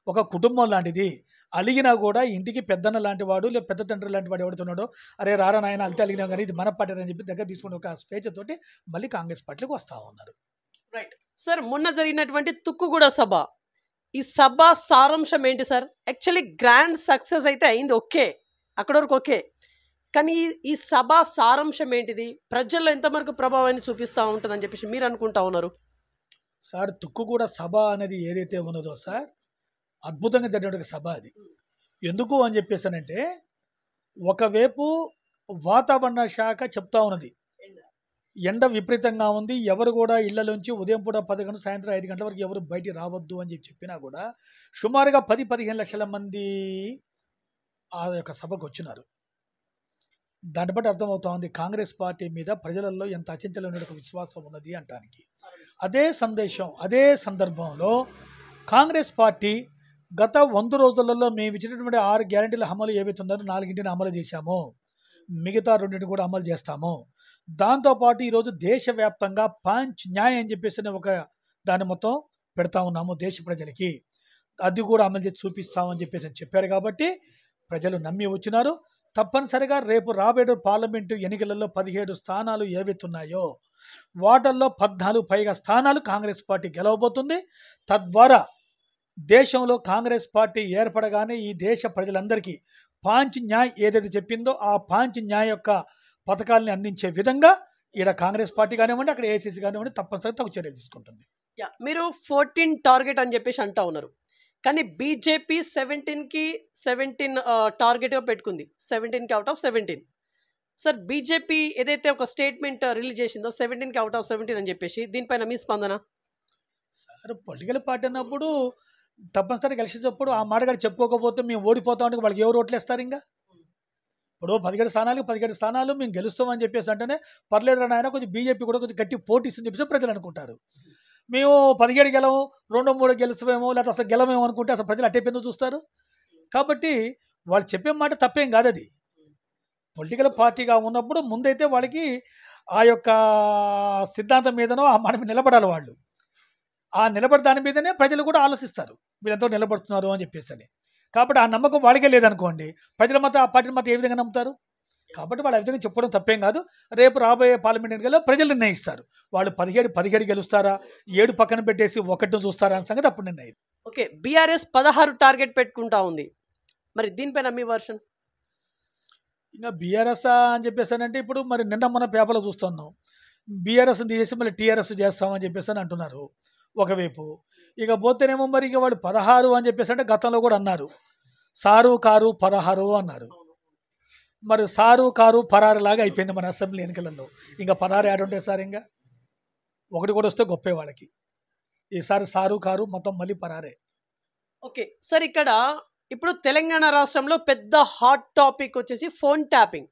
ఒక కుటుంబం లాంటిది. అలిగినా కూడా ఇంటికి పెద్దన్న లాంటి వాడు లేదా పెద్ద తండ్రి లాంటి వాడు ఎవడుతున్నాడో, అరే రారా నాయన అలితే అలిగినాం కానీ ఇది మన పార్టీ అని చెప్పి దగ్గర తీసుకుని ఒక స్వేచ్ఛతోటి మళ్ళీ కాంగ్రెస్ పార్టీకి వస్తూ ఉన్నారు. రైట్ సార్, మొన్న జరిగినటువంటి తుక్కుగూడ సభ, ఈ సభ సారాంశం ఏంటి సార్? యాక్చువల్లీ గ్రాండ్ సక్సెస్ అయితే అయింది, ఓకే, అక్కడ వరకు ఓకే. కానీ ఈ సభ సారాంశం ఏంటిది? ప్రజల్లో ఎంతవరకు ప్రభావాన్ని చూపిస్తూ ఉంటుందని చెప్పేసి మీరు అనుకుంటా ఉన్నారు? సార్, తుక్కుగూడ సభ అనేది ఏదైతే ఉన్నదో సార్, అద్భుతంగా జరిగిన సభ అది. ఎందుకు అని చెప్పేసానంటే, ఒకవైపు వాతావరణ శాఖ చెప్తా ఉన్నది ఎండ విపరీతంగా ఉంది, ఎవరు కూడా ఇళ్లలోంచి ఉదయం పూట 10 గంటలు సాయంత్రం 5 గంటల వరకు ఎవరు బయటికి రావద్దు అని చెప్పినా కూడా సుమారుగా 10-15 లక్షల మంది ఆ యొక్క సభకు వచ్చినారు. దాన్ని బట్టి అర్థమవుతా ఉంది కాంగ్రెస్ పార్టీ మీద ప్రజలలో ఎంత అచంచలమైన ఒక విశ్వాసం ఉన్నది అంటానికి. అదే సందేశం, అదే సందర్భంలో కాంగ్రెస్ పార్టీ గత 100 రోజులలో మేము ఇచ్చినటువంటి 6 గ్యారెంటీల అమలు ఏవైతే ఉన్నారో 4 అమలు చేశామో, మిగతా 2 కూడా అమలు చేస్తాము. దాంతోపాటు ఈరోజు దేశవ్యాప్తంగా పంచ్ న్యాయ్ అని చెప్పేసి ఒక దాన్ని మొత్తం పెడతా ఉన్నాము దేశ ప్రజలకి. అది కూడా అమలు చేసి చూపిస్తామని చెప్పేసి చెప్పారు. కాబట్టి ప్రజలు నమ్మి వచ్చినారు. తప్పనిసరిగా రేపు రాబోయే పార్లమెంటు ఎన్నికలలో 17 స్థానాలు ఏవైతున్నాయో వాటల్లో 14 పైగా స్థానాలు కాంగ్రెస్ పార్టీ గెలవబోతుంది. తద్వారా దేశంలో కాంగ్రెస్ పార్టీ ఏర్పడగానే ఈ దేశ ప్రజలందరికీ పాంచ్ న్యాయ్ ఏదైతే చెప్పిందో ఆ పాంచ్ న్యాయ్ యొక్క పథకాలని అందించే విధంగా ఈడ కాంగ్రెస్ పార్టీ కానివ్వండి, అక్కడ ఏఐసీసీ కానివ్వండి, తప్పనిసరిగా తగు చర్యలు తీసుకుంటుంది. మీరు 14 టార్గెట్ అని చెప్పేసి అంటా ఉన్నారు, కానీ బీజేపీ 17 టార్గెట్గా పెట్టుకుంది, 17కి అవుట్ ఆఫ్ 17. సార్, బీజేపీ ఏదైతే ఒక స్టేట్మెంట్ రిలీజ్ చేసిందో 17కి అవుట్ ఆఫ్ 17 అని చెప్పేసి, దీనిపైన మీ స్పందన? సార్, పొలిటికల్ పార్టీ అన్నప్పుడు తప్పనిసరిగా గెలిచేటప్పుడు ఆ మాట కూడా చెప్పుకోకపోతే మేము ఓడిపోతాం అంటే వాళ్ళకి ఎవరు ఓట్లు వేస్తారు? ఇంకా ఇప్పుడు 17 స్థానాలు మేము గెలుస్తామని చెప్పేసి అంటేనే పర్లేదు నాయన, కొంచెం బీజేపీ కూడా కొంచెం గట్టి పోటీ ఇస్తుందని చెప్పేసి ప్రజలు అనుకుంటారు. మేము 17 గెలము, 2-3 గెలుస్తామేమో లేకపోతే అసలు గెలమేమో అనుకుంటే అసలు ప్రజలు అట్టేపోయిందో చూస్తారు. కాబట్టి వాళ్ళు చెప్పే మాట తప్పేం కాదు. అది పొలిటికల్ పార్టీగా ఉన్నప్పుడు ముందైతే వాళ్ళకి ఆ యొక్క సిద్ధాంతం మీదనో ఆ మాట మీద నిలబడాలి. వాళ్ళు ఆ నిలబడి దాని మీదనే ప్రజలు కూడా ఆలోచిస్తారు వీళ్ళంతా నిలబడుతున్నారు అని చెప్పేసి. కాబట్టి ఆ నమ్మకం వాళ్ళకే లేదనుకోండి, ప్రజల మత ఆ పార్టీల మత ఏ విధంగా నమ్ముతారు? కాబట్టి వాళ్ళు ఆ విధంగా చెప్పడం తప్పేం కాదు. రేపు రాబోయే పార్లమెంట్ ఎన్నికల్లో ప్రజలు నిర్ణయిస్తారు. వాళ్ళు 17 గెలుస్తారా, 7 పక్కన పెట్టేసి 1 చూస్తారా అనే సంగతి అప్పుడు నిర్ణయం. ఓకే, బీఆర్ఎస్ 16 టార్గెట్ పెట్టుకుంటా ఉంది, మరి దీనిపైన మీ వర్షన్? ఇంకా బీఆర్ఎస్ అని చెప్పేసానంటే ఇప్పుడు మరి నిన్న మన పేపర్లో చూస్తున్నాం, బీఆర్ఎస్ తీసేసి మళ్ళీ టీఆర్ఎస్ చేస్తామని చెప్పేసి అని అంటున్నారు ఒకవైపు. ఇక పోతేనేమో మరి ఇక వాళ్ళు 16 అని చెప్పేసి అంటే గతంలో కూడా అన్నారు, సారు కారు 16 అన్నారు. మరి సారు కారు పరారు లాగా అయిపోయింది మన అసెంబ్లీ ఎన్నికలలో. ఇంకా 16 యాడ్ ఉంటాయి సార్, ఇంకా 1 కూడా వస్తే గొప్పే వాళ్ళకి. ఈసారి సారు కారు మొత్తం మళ్ళీ పరారే. ఓకే సార్, ఇక్కడ ఇప్పుడు తెలంగాణ రాష్ట్రంలో పెద్ద హాట్ టాపిక్ వచ్చేసి phone tapping.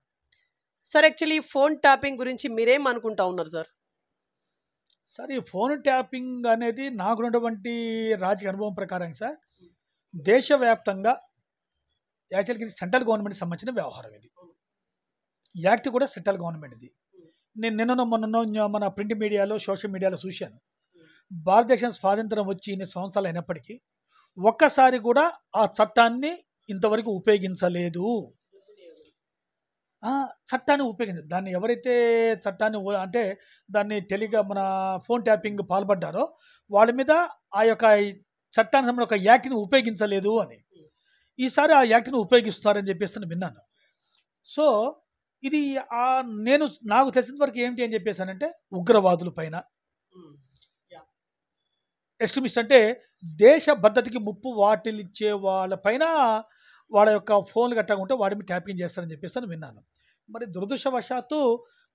Sir, actually phone tapping గురించి మీరేం అనుకుంటా ఉన్నారు సార్? సార్, ఈ ఫోన్ ట్యాపింగ్ అనేది నాకున్నటువంటి రాజకీయ అనుభవం ప్రకారం సార్, దేశవ్యాప్తంగా యాక్చువల్గా ఇది సెంట్రల్ గవర్నమెంట్కి సంబంధించిన వ్యవహారం. ఇది యాక్ట్ కూడా సెంట్రల్ గవర్నమెంట్ది. నేను నిన్న మొన్న మన ప్రింట్ మీడియాలో సోషల్ మీడియాలో చూశాను. భారతదేశం స్వాతంత్రం వచ్చి ఇన్ని సంవత్సరాలు అయినప్పటికీ ఒక్కసారి కూడా ఆ చట్టాన్ని ఇంతవరకు ఉపయోగించలేదు. చట్టాన్ని ఉపయోగించారు. దాన్ని ఎవరైతే చట్టాన్ని అంటే దాన్ని మన ఫోన్ ట్యాపింగ్ పాల్పడ్డారో వాళ్ళ మీద ఆ యొక్క చట్టానికి సంబంధించిన ఒక యాక్ట్ని ఉపయోగించలేదు అని. ఈసారి ఆ యాక్ట్ని ఉపయోగిస్తున్నారని చెప్పేసి నేను విన్నాను. సో ఇది నాకు తెలిసిన వరకు ఏంటి అని చెప్పేసానంటే, ఉగ్రవాదుల పైన, ఎక్స్ట్రీమిస్ట్ అంటే దేశ భద్రతకి ముప్పు వాటిల్లిచ్చే వాళ్ళపైన వాళ్ళ యొక్క ఫోన్లు గట్టగా ఉంటే వాటి మీద ట్యాపింగ్ చేస్తారని చెప్పేసి విన్నాను. మరి దురదృష్టవశాత్తు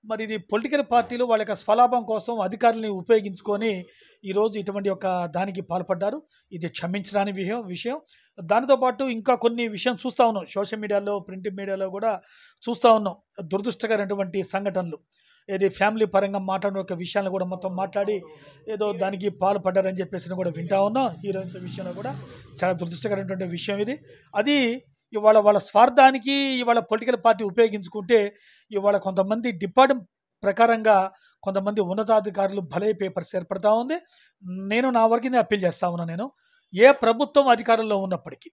మరి ఇది పొలిటికల్ పార్టీలు వాళ్ళ యొక్క స్వలాభం కోసం అధికారులని ఉపయోగించుకొని ఈరోజు ఇటువంటి ఒక దానికి పాల్పడ్డారు. ఇది క్షమించరాని విషయం. దానితో పాటు ఇంకా కొన్ని విషయం చూస్తూ ఉన్నాం, సోషల్ మీడియాలో, ప్రింట్ మీడియాలో కూడా చూస్తూ ఉన్నాం దురదృష్టకరమైనటువంటి సంఘటనలు. ఏది ఫ్యామిలీ పరంగా మాట్లాడిన ఒక విషయాన్ని కూడా మొత్తం మాట్లాడి ఏదో దానికి పాల్పడ్డారని చెప్పేసి కూడా వింటా ఉన్నాం. హీరోయిన్స్ విషయంలో కూడా చాలా దురదృష్టకరమైనటువంటి విషయం ఇది. అది ఇవాళ వాళ్ళ స్వార్థానికి ఇవాళ పొలిటికల్ పార్టీ ఉపయోగించుకుంటే ఇవాళ కొంతమంది డిపార్ట్మెంట్ ప్రకారంగా కొంతమంది ఉన్నతాధికారులు బలైపోయే పరిస్థితి ఏర్పడతా ఉంది. నేను నా వరకు అప్పీల్ చేస్తా ఉన్నాను. నేను ఏ ప్రభుత్వం అధికారంలో ఉన్నప్పటికీ,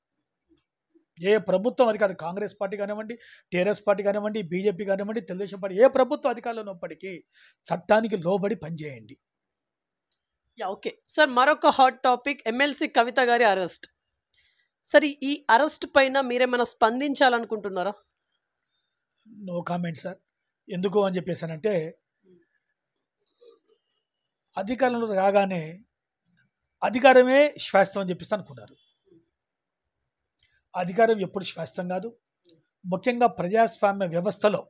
ఏ ప్రభుత్వం అధికారం, కాంగ్రెస్ పార్టీ కానివ్వండి, టీఆర్ఎస్ పార్టీ కానివ్వండి, బీజేపీ కానివ్వండి, తెలుగుదేశం పార్టీ, ఏ ప్రభుత్వం అధికారంలో ఉన్నప్పటికీ చట్టానికి లోబడి పనిచేయండి. ఓకే సార్, మరొక హాట్ టాపిక్ ఎమ్మెల్సీ కవిత గారి అరెస్ట్. సరే, ఈ అరెస్ట్ పైన మీరేమైనా స్పందించాలనుకుంటున్నారా? No comment sir. ఎందుకు అని చెప్పేసానంటే, అధికారంలో రాగానే అధికారమే శాశ్వతం అని చెప్పేసి అనుకున్నారు. అధికారం ఎప్పుడు శాశ్వతం కాదు. ముఖ్యంగా ప్రజాస్వామ్య వ్యవస్థలో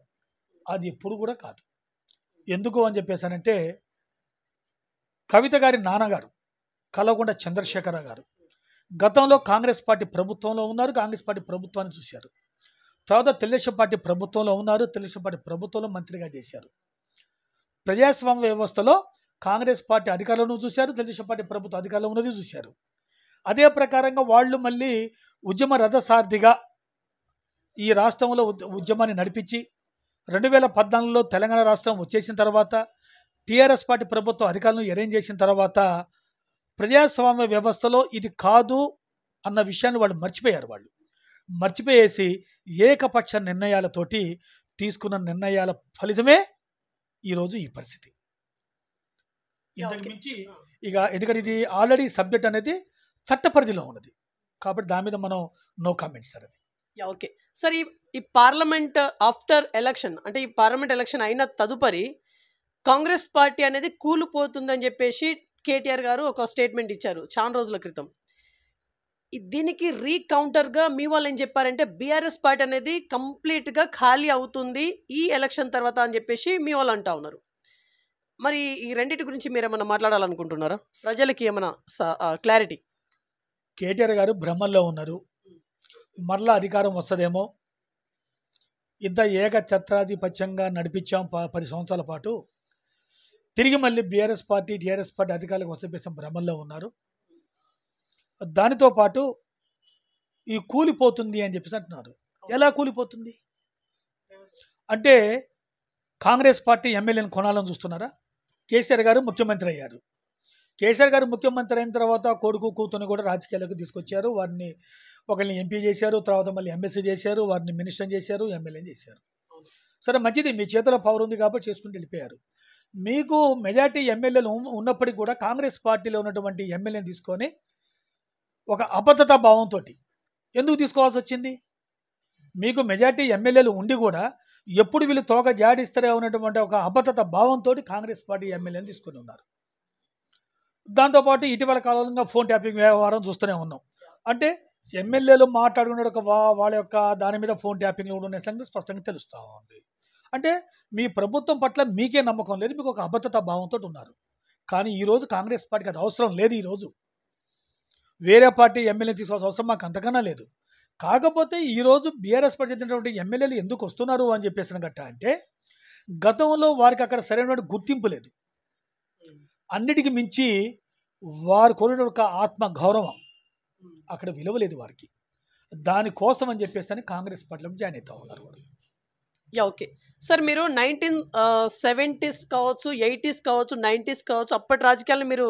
అది ఎప్పుడు కూడా కాదు. ఎందుకు అని చెప్పేసానంటే, కవిత గారి నాన్నగారు కల్వకుంట్ల చంద్రశేఖరరావు గారు గతంలో కాంగ్రెస్ పార్టీ ప్రభుత్వంలో ఉన్నారు, కాంగ్రెస్ పార్టీ ప్రభుత్వాన్ని చూశారు. తర్వాత తెలుగుదేశం పార్టీ ప్రభుత్వంలో ఉన్నారు, తెలుగుదేశం పార్టీ ప్రభుత్వంలో మంత్రిగా చేశారు. ప్రజాస్వామ్య వ్యవస్థలో కాంగ్రెస్ పార్టీ అధికారంలో చూశారు, తెలుగుదేశం పార్టీ ప్రభుత్వం అధికారంలో ఉన్నది చూశారు. అదే ప్రకారంగా వాళ్ళు మళ్ళీ ఉద్యమ రథసారథిగా ఈ రాష్ట్రంలో ఉద్యమాన్ని నడిపించి 2014లో తెలంగాణ రాష్ట్రం వచ్చేసిన తర్వాత, టీఆర్ఎస్ పార్టీ ప్రభుత్వం అధికారులను అరేంజ్ చేసిన తర్వాత ప్రజాస్వామ్య వ్యవస్థలో ఇది కాదు అన్న విషయాన్ని వాళ్ళు మర్చిపోయారు. వాళ్ళు మర్చిపోయేసి ఏకపక్ష నిర్ణయాలతోటి తీసుకున్న నిర్ణయాల ఫలితమే ఈరోజు ఈ పరిస్థితి. ఇంతకు మించి ఇక ఎందుకంటే ఇది ఆల్రెడీ సబ్జెక్ట్ అనేది చట్ట పరిధిలో ఉన్నది కాబట్టి దాని మీద మనం నో కామెంట్స్ సార్. అది ఓకే సార్. ఈ పార్లమెంట్ ఆఫ్టర్ ఎలక్షన్, అంటే ఈ పార్లమెంట్ ఎలక్షన్ అయిన తదుపరి కాంగ్రెస్ పార్టీ అనేది కూలిపోతుందని చెప్పేసి కేటీఆర్ గారు ఒక స్టేట్మెంట్ ఇచ్చారు చాలా రోజుల క్రితం. దీనికి రీకౌంటర్గా మీ వాళ్ళు ఏం చెప్పారంటే బీఆర్ఎస్ పార్టీ అనేది కంప్లీట్గా ఖాళీ అవుతుంది ఈ ఎలక్షన్ తర్వాత అని చెప్పేసి మీ వాళ్ళు అంటా ఉన్నారు. మరి ఈ రెండింటి గురించి మీరు ఏమైనా మాట్లాడాలనుకుంటున్నారా? ప్రజలకి ఏమైనా క్లారిటీ? కేటీఆర్ గారు భ్రమల్లో ఉన్నారు. మరలా అధికారం వస్తుందేమో, ఇంత ఏకఛత్రాధిపత్యంగా నడిపించాం 10 సంవత్సరాల పాటు, తిరిగి మళ్ళీ బీఆర్ఎస్ పార్టీ టీఆర్ఎస్ పార్టీ అధికారులకు వస్తే భ్రమల్లో ఉన్నారు. దానితో పాటు ఈ కూలిపోతుంది అని చెప్పేసి అంటున్నారు. ఎలా కూలిపోతుంది అంటే కాంగ్రెస్ పార్టీ ఎమ్మెల్యేని కొనాలని చూస్తున్నారా? కేసీఆర్ గారు ముఖ్యమంత్రి అయ్యారు. కేసీఆర్ గారు ముఖ్యమంత్రి అయిన తర్వాత కొడుకు కూతురు కూడా రాజకీయాలకు తీసుకొచ్చారు. వారిని ఒకరిని ఎంపీ చేశారు, తర్వాత మళ్ళీ ఎంఎస్సీ చేశారు, వారిని మినిస్టర్ చేశారు, ఎమ్మెల్యేని చేశారు. సరే మంచిది, మీ చేతిలో పవర్ ఉంది కాబట్టి చేసుకుంటూ వెళ్ళిపోయారు. మీకు మెజార్టీ ఎమ్మెల్యేలు ఉన్నప్పటికీ కూడా కాంగ్రెస్ పార్టీలో ఉన్నటువంటి ఎమ్మెల్యేని తీసుకొని ఒక అబద్ధత భావంతో ఎందుకు తీసుకోవాల్సి వచ్చింది? మీకు మెజార్టీ ఎమ్మెల్యేలు ఉండి కూడా ఎప్పుడు వీళ్ళు తోక జాడిస్తారే ఉన్నటువంటి ఒక అబద్ధత భావంతో కాంగ్రెస్ పార్టీ ఎమ్మెల్యేని తీసుకొని ఉన్నారు. దాంతోపాటు ఇటీవల కాలంలో ఫోన్ ట్యాపింగ్ వ్యవహారం చూస్తూనే ఉన్నాం. అంటే ఎమ్మెల్యేలు మాట్లాడుకునే ఒక వాళ్ళ యొక్క దాని మీద ఫోన్ ట్యాపింగ్ కూడా ఉన్న సంగతి స్పష్టంగా తెలుస్తూ ఉంది. అంటే మీ ప్రభుత్వం పట్ల మీకే నమ్మకం లేదు, మీకు ఒక అబద్ధత భావంతో ఉన్నారు. కానీ ఈరోజు కాంగ్రెస్ పార్టీకి అది అవసరం లేదు. ఈరోజు వేరే పార్టీ ఎమ్మెల్యే తీసుకోవాల్సిన అవసరం మాకు అంతకన్నా లేదు. కాకపోతే ఈరోజు బీఆర్ఎస్ పార్టీ చెందినటువంటి ఎమ్మెల్యేలు ఎందుకు వస్తున్నారు అని చెప్పేసిన గట్ట అంటే గతంలో వారికి అక్కడ సరైనటువంటి గుర్తింపు లేదు. అన్నిటికీ మించి వారు కోరిన ఒక ఆత్మ గౌరవం అక్కడ విలువ లేదు వారికి. దానికోసం అని చెప్పేసి కాంగ్రెస్ పార్టీలో జాయిన్ అవుతా ఉన్నారు వారు. ఓకే సార్, మీరు 1970s కావచ్చు, 80s కావచ్చు, 90s కావచ్చు, అప్పటి రాజకీయాలను మీరు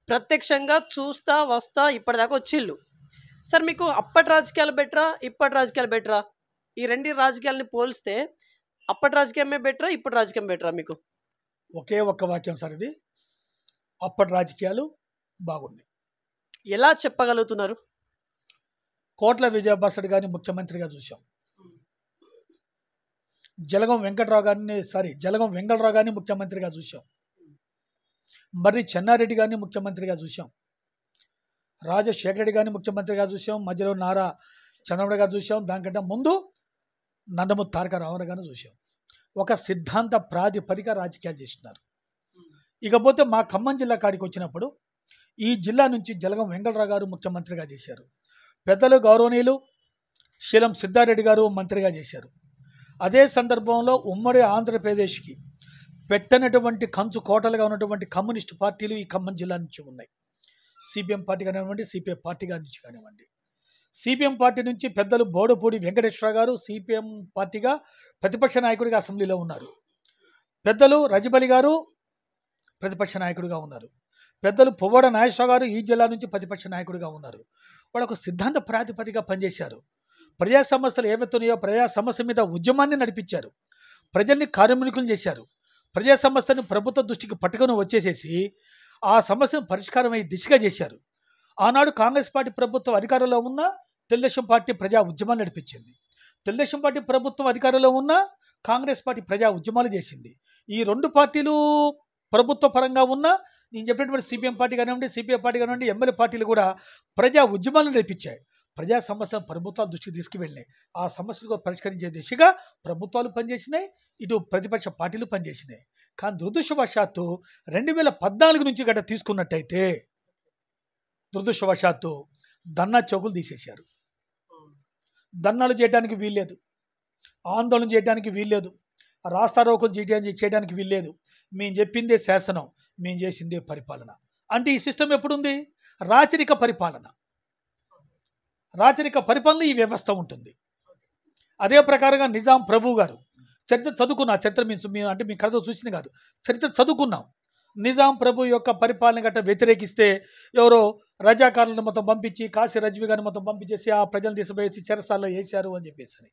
ప్రత్యక్షంగా చూస్తా వస్తా ఇప్పటిదాకా వచ్చిళ్ళు. సార్, మీకు అప్పటి రాజకీయాలు బెటరా, ఇప్పటి రాజకీయాలు బెటరా? ఈ రెండు రాజకీయాలని పోలిస్తే అప్పటి రాజకీయమే బెటరా, ఇప్పటి రాజకీయం బెటరా మీకు? ఒకే ఒక్క వాక్యం సార్ ఇది, అప్పటి రాజకీయాలు బాగున్నాయి. ఎలా చెప్పగలుగుతున్నారు? కోట్ల విజయభాస్కర్ గారిని ముఖ్యమంత్రిగా చూసాం, జలగం వెంకటరావు గారిని ముఖ్యమంత్రిగా చూసాం, మరి చెన్నారెడ్డి గారిని ముఖ్యమంత్రిగా చూసాం, రాజశేఖర రెడ్డి గారిని ముఖ్యమంత్రిగా చూసాం, మధ్యలో నారా చంద్రబాబు గారు చూసాం, దానికంటే ముందు నందమూరి తారక రామారావు గారిని చూసాం. ఒక సిద్ధాంత ప్రాతిపదిక రాజకీయాలు చేస్తున్నారు. ఇకపోతే మా ఖమ్మం జిల్లా కాడికి వచ్చినప్పుడు ఈ జిల్లా నుంచి జలగం వెంకటరావు గారు ముఖ్యమంత్రిగా చేశారు. పెద్దలు గౌరవనీయులు శీలం సిద్ధారెడ్డి గారు మంత్రిగా చేశారు. అదే సందర్భంలో ఉమ్మడి ఆంధ్రప్రదేశ్కి పెట్టనటువంటి కంచు కోటలుగా ఉన్నటువంటి కమ్యూనిస్టు పార్టీలు ఈ ఖమ్మం జిల్లా నుంచి ఉన్నాయి. సిపిఎం పార్టీ కానివ్వండి, సిపిఐ పార్టీ నుంచి కానివ్వండి. సిపిఎం పార్టీ నుంచి పెద్దలు బోడపూడి వెంకటేశ్వర గారు సిపిఎం పార్టీగా ప్రతిపక్ష నాయకుడిగా అసెంబ్లీలో ఉన్నారు. పెద్దలు రజబలి గారు ప్రతిపక్ష నాయకుడిగా ఉన్నారు. పెద్దలు పువ్వాడ నాగేశ్వర గారు ఈ జిల్లా నుంచి ప్రతిపక్ష నాయకుడిగా ఉన్నారు. వాళ్ళు ఒక సిద్ధాంత ప్రాతిపదికగా పనిచేశారు. ప్రజా సమస్యలు ఏవైతున్నాయో ప్రజా సమస్య మీద ఉద్యమాన్ని నడిపించారు. ప్రజల్ని కార్యమునికులు చేశారు. ప్రజా సమస్యను ప్రభుత్వ దృష్టికి పట్టుకొని వచ్చేసేసి ఆ సమస్యను పరిష్కారం అయ్యే దిశగా చేశారు. ఆనాడు కాంగ్రెస్ పార్టీ ప్రభుత్వం అధికారంలో ఉన్న తెలుగుదేశం పార్టీ ప్రజా ఉద్యమాలు నడిపించింది. తెలుగుదేశం పార్టీ ప్రభుత్వం అధికారంలో ఉన్న కాంగ్రెస్ పార్టీ ప్రజా ఉద్యమాలు చేసింది. ఈ రెండు పార్టీలు ప్రభుత్వ పరంగా ఉన్న నేను చెప్పినటువంటి సిపిఎం పార్టీ కానివ్వండి, సిపిఐ పార్టీ కానివ్వండి, ఎమ్మెల్యే పార్టీలు కూడా ప్రజా ఉద్యమాలను నడిపించాయి. ప్రజా సమస్యలను ప్రభుత్వాల దృష్టికి తీసుకువెళ్ళినాయి. ఆ సమస్యలు పరిష్కరించే దిశగా ప్రభుత్వాలు పనిచేసినాయి, ఇటు ప్రతిపక్ష పార్టీలు పనిచేసినాయి. కానీ దురదృష్టవశాత్తు 2014 నుంచి గట్ట తీసుకున్నట్టయితే దురదృష్టవశాత్తు దన్నా చౌకులు తీసేశారు. ధర్నాలు చేయడానికి వీల్లేదు, ఆందోళన చేయడానికి వీల్లేదు, రాస్తారోకులు చేయడానికి వీల్లేదు. మేము చెప్పిందే శాసనం, మేము చేసిందే పరిపాలన. అంటే ఈ సిస్టమ్ ఎప్పుడుంది? రాచరిక పరిపాలన. రాచరిక పరిపాలన ఈ వ్యవస్థ ఉంటుంది. అదే ప్రకారంగా నిజాం ప్రభు గారు చరిత్ర చదువుకున్నా, చరిత్ర అంటే మీ కథ చూసింది కాదు, చరిత్ర చదువుకున్నాం. నిజాం ప్రభు యొక్క పరిపాలన గట్ట వ్యతిరేకిస్తే ఎవరో రజాకారులను మొత్తం పంపించి కాశీ రజ్వి గారిని మొత్తం పంపించేసి ఆ ప్రజలను తీసుకుపోయేసి చెరసాల్లో వేశారు అని చెప్పేసి.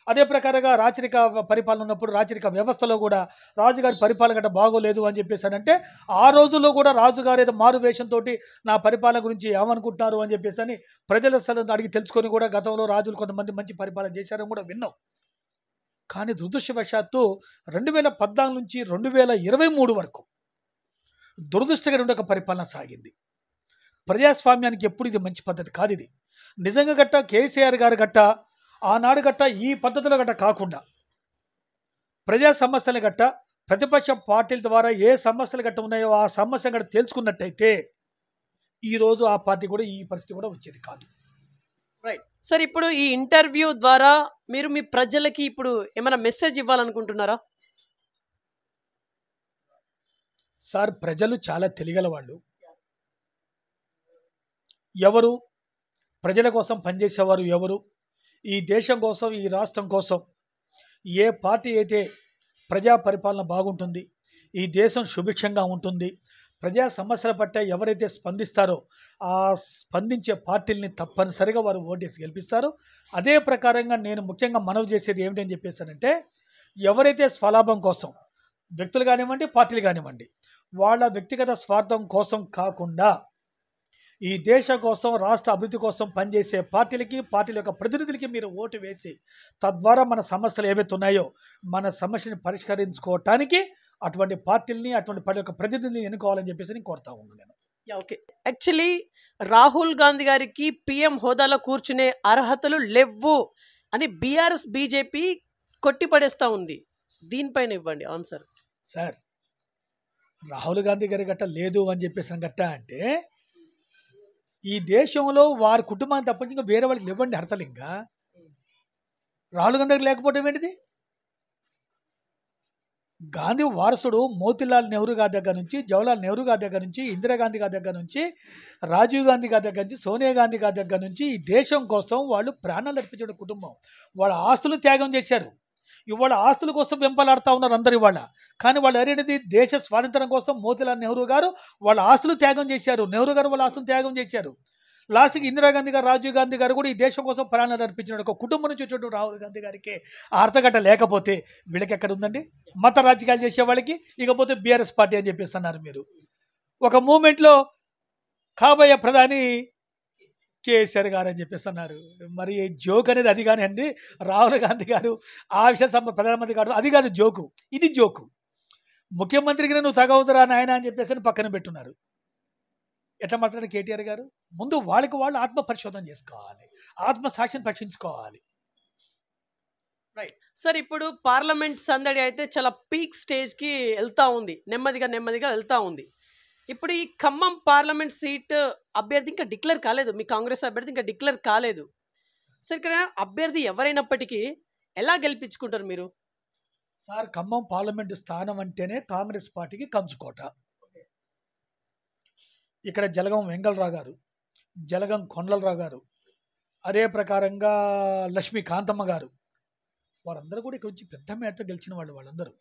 అదే ప్రకారంగా రాచరిక పరిపాలన ఉన్నప్పుడు రాచరిక వ్యవస్థలో కూడా రాజుగారి పరిపాలన గట్ట బాగోలేదు అని చెప్పేసానంటే ఆ రోజుల్లో కూడా రాజుగారు ఏదో మారు వేషంతో నా పరిపాలన గురించి ఏమనుకుంటున్నారు అని చెప్పేసి అని ప్రజల స్థలం అడిగి తెలుసుకొని కూడా గతంలో రాజులు కొంతమంది మంచి పరిపాలన చేశారని కూడా విన్నాం. కానీ దురదృష్టవశాత్తు 2014 నుంచి 2023 వరకు దురదృష్టకరమైన ఒక పరిపాలన సాగింది. ప్రజాస్వామ్యానికి ఎప్పుడు ఇది మంచి పద్ధతి కాదు. ఇది నిజంగా గట్ట కేసీఆర్ గారు గట్ట ఆనాడు గట్ట ఈ పద్ధతిలో గట్ట కాకుండా ప్రజా సమస్యలు గట్ట ప్రతిపక్ష పార్టీల ద్వారా ఏ సమస్యలు గట్ట ఉన్నాయో ఆ సమస్య గట్ట తెలుసుకున్నట్టయితే ఈరోజు ఆ పార్టీ కూడా ఈ పరిస్థితి కూడా వచ్చేది కాదు. రైట్ సార్, ఇప్పుడు ఈ ఇంటర్వ్యూ ద్వారా మీరు మీ ప్రజలకి ఇప్పుడు ఏమైనా మెసేజ్ ఇవ్వాలనుకుంటున్నారా? సార్, ప్రజలు చాలా తెలియగల వాళ్ళు. ఎవరు ప్రజల కోసం పనిచేసేవారు ఎవరు, ఈ దేశం కోసం ఈ రాష్ట్రం కోసం ఏ పార్టీ అయితే ప్రజా పరిపాలన బాగుంటుంది, ఈ దేశం సుభిక్షంగా ఉంటుంది, ప్రజా సమస్యల పట్ల ఎవరైతే స్పందిస్తారో ఆ స్పందించే పార్టీలని తప్పనిసరిగా వారు ఓటేసి గెలిపిస్తారు. అదే ప్రకారంగా నేను ముఖ్యంగా మనవి చేసేది ఏమిటని చెప్పేసానంటే ఎవరైతే స్వలాభం కోసం వ్యక్తులు కానివ్వండి పార్టీలు కానివ్వండి వాళ్ళ వ్యక్తిగత స్వార్థం కోసం కాకుండా ఈ దేశ కోసం రాష్ట్ర అభివృద్ధి కోసం పనిచేసే పార్టీలకి పార్టీల యొక్క ప్రతినిధులకి మీరు ఓటు వేసి తద్వారా మన సమస్యలు ఏవైతే ఉన్నాయో మన సమస్యని పరిష్కరించుకోవటానికి అటువంటి పార్టీలని అటువంటి పార్టీ యొక్క ప్రతినిధుల్ని ఎన్నుకోవాలని చెప్పేసి నేను కోరుతా ఉన్నాను నేను. ఓకే, యాక్చువల్లీ రాహుల్ గాంధీ గారికి పిఎం హోదాలో కూర్చునే అర్హతలు లేవు అని బీఆర్ఎస్ బీజేపీ కొట్టిపడేస్తూ ఉంది. దీనిపైన ఇవ్వండి ఆన్సర్. సార్, రాహుల్ గాంధీ గారి గట్ట లేదు అని చెప్పేసి గట్ట అంటే ఈ దేశంలో వారి కుటుంబాన్ని తప్ప ఇంకా వేరే వాళ్ళకి ఇవ్వండి అర్హతలు. ఇంకా రాహుల్ గాంధీ గారు లేకపోవడం ఏంటిది? గాంధీ వారసుడు మోతీలాల్ నెహ్రూ గారి దగ్గర నుంచి, జవహర్లాల్ నెహ్రూ గారి దగ్గర నుంచి, ఇందిరాగాంధీ గారి దగ్గర నుంచి, రాజీవ్ గాంధీ గారి దగ్గర నుంచి, సోనియా గాంధీ గారి దగ్గర నుంచి ఈ దేశం కోసం వాళ్ళు ప్రాణాలు అర్పించిన కుటుంబం. వాళ్ళ ఆస్తులు త్యాగం చేశారు. ఇవాళ ఆస్తుల కోసం వెంపలాడుతూ ఉన్నారు అందరు ఇవాళ. కానీ వాళ్ళు అనేది దేశ స్వాతంత్రం కోసం మోతీలాల్ నెహ్రూ గారు వాళ్ళ ఆస్తులు త్యాగం చేశారు. నెహ్రూ గారు వాళ్ళ ఆస్తులు త్యాగం చేశారు. లాస్ట్కి ఇందిరాగాంధీ గారు, రాజీవ్ గాంధీ గారు కూడా ఈ దేశం కోసం ప్రాణాలు అర్పించిన ఒక కుటుంబం నుంచి వచ్చేటువంటి రాహుల్ గాంధీ గారికి అర్థగట్ట లేకపోతే వీళ్ళకి ఎక్కడ ఉందండి? మత రాజకీయాలు చేసే వాళ్ళకి. ఇకపోతే బీఆర్ఎస్ పార్టీ అని చెప్పేస్తున్నారు మీరు. ఒక మూమెంట్లో కాబోయే ప్రధాని కేసీఆర్ గారు అని చెప్పేస్తున్నారు. మరి జోక్ అనేది అది కానీ అండి. రాహుల్ గాంధీ గారు ఆ విషయం ప్రధానమంత్రి గారు అది కాదు జోకు, ఇది జోకు. ముఖ్యమంత్రికి నువ్వు తగవుతురా నాయన అని చెప్పేసి పక్కన పెట్టున్నారు. ఎట్లా మాట్లాడారు కేటీఆర్ గారు? ముందు వాళ్ళకి వాళ్ళు ఆత్మ పరిశోధన చేసుకోవాలి, ఆత్మ సాక్షిని పరీక్షించుకోవాలి. రైట్. సార్ ఇప్పుడు పార్లమెంట్ సందడి అయితే చాలా పీక్ స్టేజ్‌కి ఎళ్తా ఉంది. నెమ్మదిగా, నెమ్మదిగా వెళ్తా ఉంది. ఇప్పుడు ఈ ఖమ్మం పార్లమెంట్ సీట్ అభ్యర్థి ఇంకా డిక్లేర్ కాలేదు. మీ కాంగ్రెస్ అభ్యర్థి ఇంకా డిక్లేర్ కాలేదు. సార్ ఇక్కడ అభ్యర్థి ఎవరైనప్పటికీ ఎలా గెలిపించుకుంటారు మీరు? సార్ ఖమ్మం పార్లమెంటు స్థానం అంటేనే కాంగ్రెస్ పార్టీకి కంచుకోట. ఇక్కడ జలగం వెంగళరావు గారు, జలగం కొండలరావు గారు, అదే ప్రకారంగా లక్ష్మీ కాంతమ్మ గారు, వారందరూ కూడా ఇక్కడ వచ్చి పెద్ద మేరతో గెలిచిన వాళ్ళందరూ.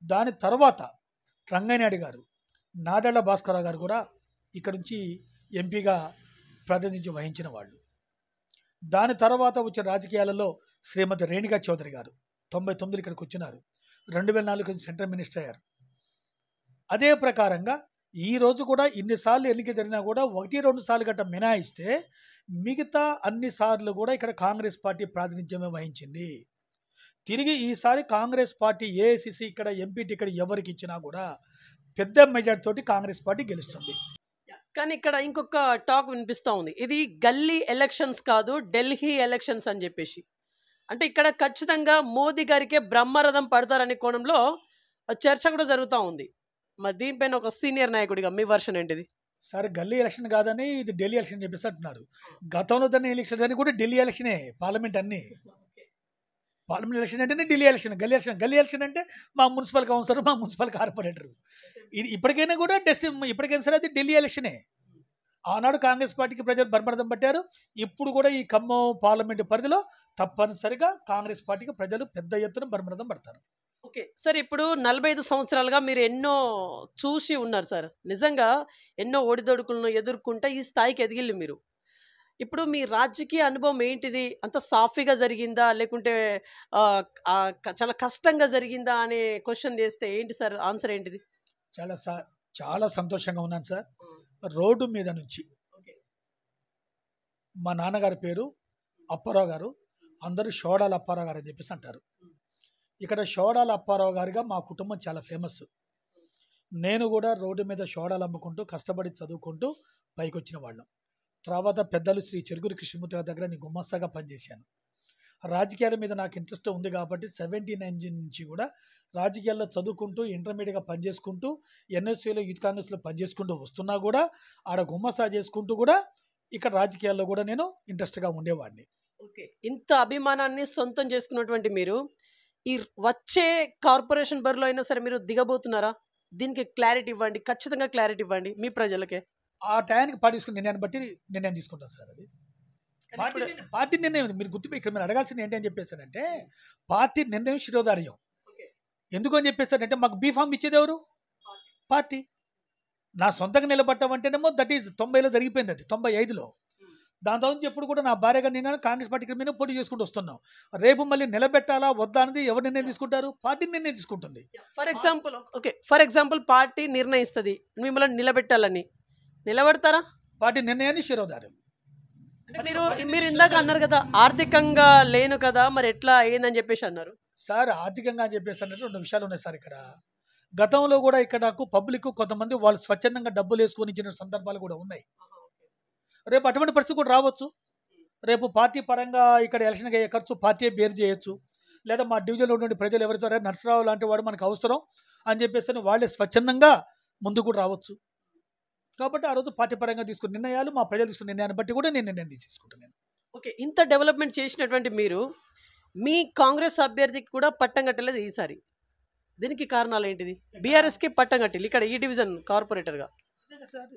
దాని తర్వాత రంగనాయుడు గారు, నాదెళ్ల భాస్కరరావు గారు కూడా ఇక్కడ నుంచి ఎంపీగా ప్రాతినిధ్యం వహించిన వాళ్ళు. దాని తర్వాత వచ్చిన రాజకీయాలలో శ్రీమతి రేణుకా చౌదరి గారు 99 ఇక్కడికి వచ్చినారు. 2004 సెంట్రల్ మినిస్టర్ అయ్యారు. అదే ప్రకారంగా ఈ రోజు కూడా ఇన్నిసార్లు ఎన్నిక జరిగినా కూడా 1-2 సార్లు గట్ట మినాయిస్తే మిగతా అన్ని సార్లు కూడా ఇక్కడ కాంగ్రెస్ పార్టీ ప్రాతినిధ్యమే వహించింది. తిరిగి ఈసారి కాంగ్రెస్ పార్టీ ఏఐసిసి ఇక్కడ ఎంపీ టికెట్ ఎవరికి ఇచ్చినా కూడా పెద్ద మెజార్టీ తోటి కాంగ్రెస్ పార్టీ గెలుస్తుంది. కానీ ఇక్కడ ఇంకొక టాక్ వినిపిస్తూ ఉంది. ఇది గల్లీ ఎలక్షన్స్ కాదు, ఢిల్లీ ఎలక్షన్స్ అని చెప్పేసి. అంటే ఇక్కడ ఖచ్చితంగా మోదీ గారికే బ్రహ్మరథం పడతారనే కోణంలో చర్చ కూడా జరుగుతూ ఉంది. మరి దీనిపైన ఒక సీనియర్ నాయకుడిగా మీ వర్షన్ ఏంటిది? సరే, గల్లీ ఎలక్షన్ కాదని ఇది ఢిల్లీ ఎలక్షన్ చెప్పేసి అంటున్నారు. గతంలో దాన్ని ఎలక్షన్ అని కూడా ఢిల్లీ ఎలక్షనే. పార్లమెంట్ ఎలక్షన్ అంటేనే ఢిల్లీ ఎలక్షన్. గల్లీ ఎలక్షన్ అంటే మా మున్సిపల్ కౌన్సిలర్, మా మున్సిపల్ కార్పొరేటర్. ఇది ఇప్పటికైనా కూడా ఇప్పటికైనా సరే అది ఢిల్లీ ఎలక్షనే. ఆనాడు కాంగ్రెస్ పార్టీకి ప్రజలు బర్మరథం పట్టారు. ఇప్పుడు కూడా ఈ ఖమ్మం పార్లమెంటు పరిధిలో తప్పనిసరిగా కాంగ్రెస్ పార్టీకి ప్రజలు పెద్ద ఎత్తున బర్మరథం పడతారు. ఓకే సార్, ఇప్పుడు 45 సంవత్సరాలుగా మీరు ఎన్నో చూసి ఉన్నారు సార్. నిజంగా ఎన్నో ఒడిదొడుకులను ఎదుర్కొంటే ఈ స్థాయికి ఎదిగిల్లు మీరు. ఇప్పుడు మీ రాజకీయ అనుభవం ఏంటిది? అంత సాఫీగా జరిగిందా, లేకుంటే చాలా కష్టంగా జరిగిందా అనే క్వశ్చన్ చేస్తే ఏంటి సార్ ఆన్సర్ ఏంటిది? చాలా సంతోషంగా ఉన్నాను సార్. రోడ్డు మీద నుంచి మా నాన్నగారి పేరు అప్పారావు గారు, అందరూ షోడాల అప్పారావు గారు అని చెప్పేసి అంటారు. ఇక్కడ షోడాల అప్పారావు గారిగా మా కుటుంబం చాలా ఫేమస్. నేను కూడా రోడ్డు మీద షోడాలు అమ్ముకుంటూ కష్టపడి చదువుకుంటూ పైకి వచ్చిన వాళ్ళం. తర్వాత పెద్దలు శ్రీ చెరుకూరి కృష్ణమూర్తి గారి దగ్గర నేను గుమస్తాగా పనిచేశాను. రాజకీయాల మీద నాకు ఇంట్రెస్ట్ ఉంది కాబట్టి 79 నుంచి కూడా రాజకీయాల్లో చదువుకుంటూ ఇంటర్మీడియట్గా పనిచేసుకుంటూ ఎన్ఎస్యూలో యూత్ కాంగ్రెస్లో పనిచేసుకుంటూ వస్తున్నా కూడా ఆడ గుమ్మసా చేసుకుంటూ కూడా ఇక్కడ రాజకీయాల్లో కూడా నేను ఇంట్రెస్ట్గా ఉండేవాడిని. ఓకే, ఇంత అభిమానాన్ని సొంతం చేసుకున్నటువంటి మీరు ఈ వచ్చే కార్పొరేషన్ బరిలో అయినా సరే మీరు దిగబోతున్నారా? దీనికి క్లారిటీ ఇవ్వండి, ఖచ్చితంగా క్లారిటీ ఇవ్వండి మీ ప్రజలకే. ఆ టయానికి పాటిస్తున్న నిర్ణయాన్ని బట్టి నిర్ణయం తీసుకుంటాను సార్. అది పార్టీ నిర్ణయం. మీరు ఇక్కడ మీరు అడగాల్సింది ఏంటి అని చెప్పేసారంటే, పార్టీ నిర్ణయం శిరోధార్యం. ఎందుకు అని చెప్పేసారంటే మాకు బీఫామ్ ఇచ్చేది ఎవరు? పార్టీ. నా సొంతంగా నిలబడ్డామంటేనేమో దట్ ఈజ్ 90లో జరిగిపోయింది, అది 95లో. దాని తర్వాత ఎప్పుడు కూడా నా భార్యగా నేను కాంగ్రెస్ పార్టీకి మీద పోటీ చేసుకుంటూ వస్తున్నాం. రేపు మళ్ళీ నిలబెట్టాలా వద్దా అనేది ఎవరు నిర్ణయం తీసుకుంటారు? పార్టీ నిర్ణయం తీసుకుంటుంది. ఫర్ ఎగ్జాంపుల్ పార్టీ నిర్ణయిస్తుంది మిమ్మల్ని నిలబెట్టాలని, నిలబెడతారా? పార్టీ నిర్ణయాన్ని శిరోధార్యం. మీరు ఇందాక అన్నారు కదా ఆర్థికంగా లేను కదా, మరి ఎట్లా అయ్యిందని చెప్పేసి అన్నారు సార్. ఆర్థికంగా అని చెప్పేసి అన్నట్టు 2 విషయాలు ఉన్నాయి సార్. ఇక్కడ గతంలో కూడా ఇక్కడ నాకు పబ్లిక్ కొంతమంది వాళ్ళు స్వచ్ఛందంగా డబ్బులు వేసుకొని ఇచ్చిన సందర్భాలు కూడా ఉన్నాయి. రేపు అటువంటి పరిస్థితి కూడా రావచ్చు. రేపు పార్టీ పరంగా ఇక్కడ ఎలక్షన్కి అయ్యే ఖర్చు పార్టీ బేర్ చేయొచ్చు. లేదా మా డివిజన్లో ఉండే ప్రజలు ఎవరితో నర్సరావు లాంటి వాడు మనకు అవసరం అని చెప్పేసి వాళ్ళే స్వచ్ఛందంగా ముందుకు కూడా రావచ్చు. కాబట్టి ఆ రోజు పార్టీ పరంగా తీసుకున్న నిర్ణయాలు, మా ప్రజలు తీసుకున్న నిర్ణయాన్ని బట్టి కూడా నేను నిర్ణయం తీసుకుంటాను. ఓకే, ఇంత డెవలప్మెంట్ చేసినటువంటి మీరు మీ కాంగ్రెస్ అభ్యర్థికి కూడా పట్టం కట్టలేదు ఈసారి. దీనికి కారణాలు ఏంటిది? బీఆర్ఎస్కి పట్టం కట్టిల్లు ఇక్కడ ఈ డివిజన్ కార్పొరేటర్గా.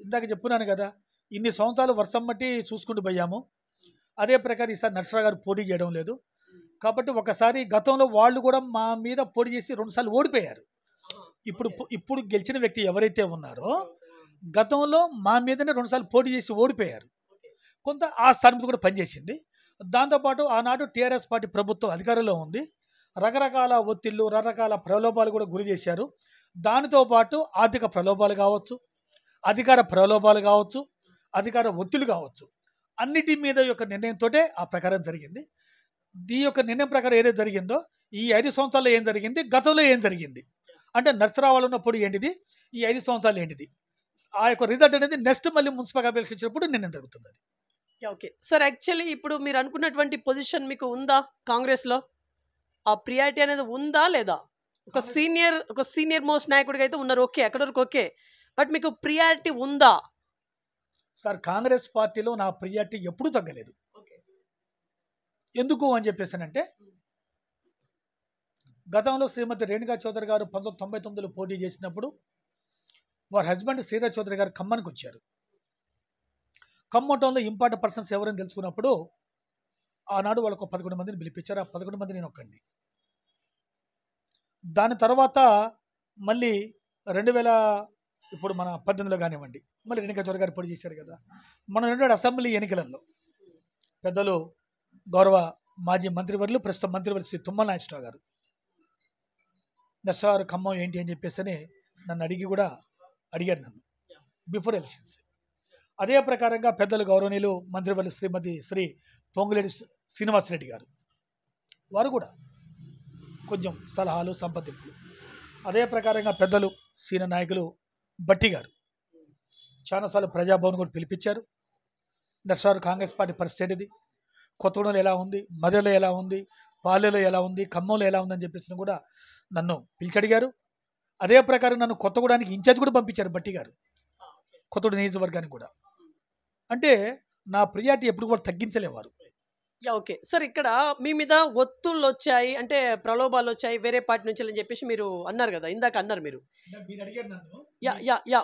ఇందాక చెప్పున్నాను కదా, ఇన్ని సంవత్సరాలు వర్షం బట్టి చూసుకుంటూ పోయాము. అదే ప్రకారం ఈసారి నర్సరావు గారు పోటీ చేయడం లేదు. కాబట్టి ఒకసారి గతంలో వాళ్ళు కూడా మా మీద పోటీ చేసి 2 సార్లు ఓడిపోయారు. ఇప్పుడు గెలిచిన వ్యక్తి ఎవరైతే ఉన్నారో గతంలో మా మీదనే 2 సార్లు పోటీ చేసి ఓడిపోయారు. కొంత ఆ స్థానం కూడా పనిచేసింది. దాంతోపాటు ఆనాడు టీఆర్ఎస్ పార్టీ ప్రభుత్వం అధికారంలో ఉంది. రకరకాల ఒత్తిళ్లు, రకరకాల ప్రలోభాలు కూడా గురి చేశారు. దానితో పాటు ఆర్థిక ప్రలోభాలు కావచ్చు, అధికార ప్రలోభాలు కావచ్చు, అధికార ఒత్తిళ్లు కావచ్చు, అన్నిటి మీద యొక్క నిర్ణయంతో ఆ ప్రకారం జరిగింది. ఈ యొక్క నిర్ణయం ప్రకారం ఏదైతే జరిగిందో ఈ 5 సంవత్సరాల్లో ఏం జరిగింది, గతంలో ఏం జరిగింది అంటే నర్సరావులో ఉన్నప్పుడు ఏంటిది, ఈ 5 సంవత్సరాలు ఏంటిది, ఆ యొక్క రిజల్ట్ అనేది నెక్స్ట్ మళ్ళీ మున్సిపల్ అభ్యర్థి ఇచ్చినప్పుడు నిర్ణయం జరుగుతుంది. ఓకే సార్, యాక్చువల్లీ ఇప్పుడు మీరు అనుకున్నటువంటి పొజిషన్ మీకు ఉందా కాంగ్రెస్లో? ఆ ప్రియారిటీ అనేది ఉందా లేదా? ఒక సీనియర్ మోస్ట్ నాయకుడిగా అయితే ఉన్నారు, ఓకే, అక్కడ వరకు ఓకే. బట్ మీకు ప్రియారిటీ ఉందా? సార్ కాంగ్రెస్ పార్టీలో నా ప్రియారిటీ ఎప్పుడూ తగ్గలేదు. ఎందుకు అని చెప్పేసానంటే, గతంలో శ్రీమతి రేణుకా చౌదరి గారు 1999లో పోటీ చేసినప్పుడు వారి హస్బెండ్ శ్రీరాజ్ చౌదరి గారు ఖమ్మానికి వచ్చారు. ఖమ్మం టౌన్లో ఇంపార్టెంట్ పర్సన్స్ ఎవరైనా తెలుసుకున్నప్పుడు ఆనాడు వాళ్ళకు 11 మందిని పిలిపించారు. ఆ 11 మంది నేను ఒక్కడిని. దాని తర్వాత మళ్ళీ 2000 ఇప్పుడు మన 18లో కానివ్వండి, మళ్ళీ రేణుకా చౌదరి గారు పోటీ చేశారు కదా. మన 2 అసెంబ్లీ ఎన్నికలలో పెద్దలు గౌరవ మాజీ మంత్రివర్యులు ప్రస్తుత మంత్రివర్యులు శ్రీ తుమ్మల నాగేశ్వరరావు గారు దర్శవారు ఖమ్మం ఏంటి అని చెప్పేసి నన్ను అడిగారు నన్ను బిఫోర్ ఎలక్షన్స్. అదే ప్రకారంగా పెద్దలు గౌరవనీయులు మంత్రివర్యులు శ్రీ పొంగులేటి శ్రీనివాసరెడ్డి గారు వారు కూడా కొంచెం సలహాలు సంప్రదింపులు. అదే ప్రకారంగా పెద్దలు సీనియర్ నాయకులు బట్టి గారు చాలాసార్లు ప్రజాభవన్ కూడా పిలిపించారు. దర్శవారు కాంగ్రెస్ పార్టీ పరిస్థితి ఇది, కొత్తగూడెంలో ఎలా ఉంది, మదర్లో ఎలా ఉంది, పాలెలో ఎలా ఉంది, ఖమ్మంలో ఎలా ఉందని చెప్పేసి కూడా నన్ను పిలిచి అడిగారు. అదే ప్రకారం నన్ను కొత్తగూడానికి ఇన్ఛార్జ్ కూడా పంపించారు బట్టి గారు, కొత్తగూడెం నియోజకవర్గానికి కూడా. అంటే నా ప్రియారిటీ ఎప్పుడు కూడా తగ్గించలేవారు. ఓకే సార్, ఇక్కడ మీ మీద ఒత్తుళ్ళు వచ్చాయి అంటే ప్రలోభాలు వచ్చాయి వేరే పార్టీ నుంచి అని చెప్పేసి మీరు అన్నారు కదా, ఇందాక అన్నారు మీరు.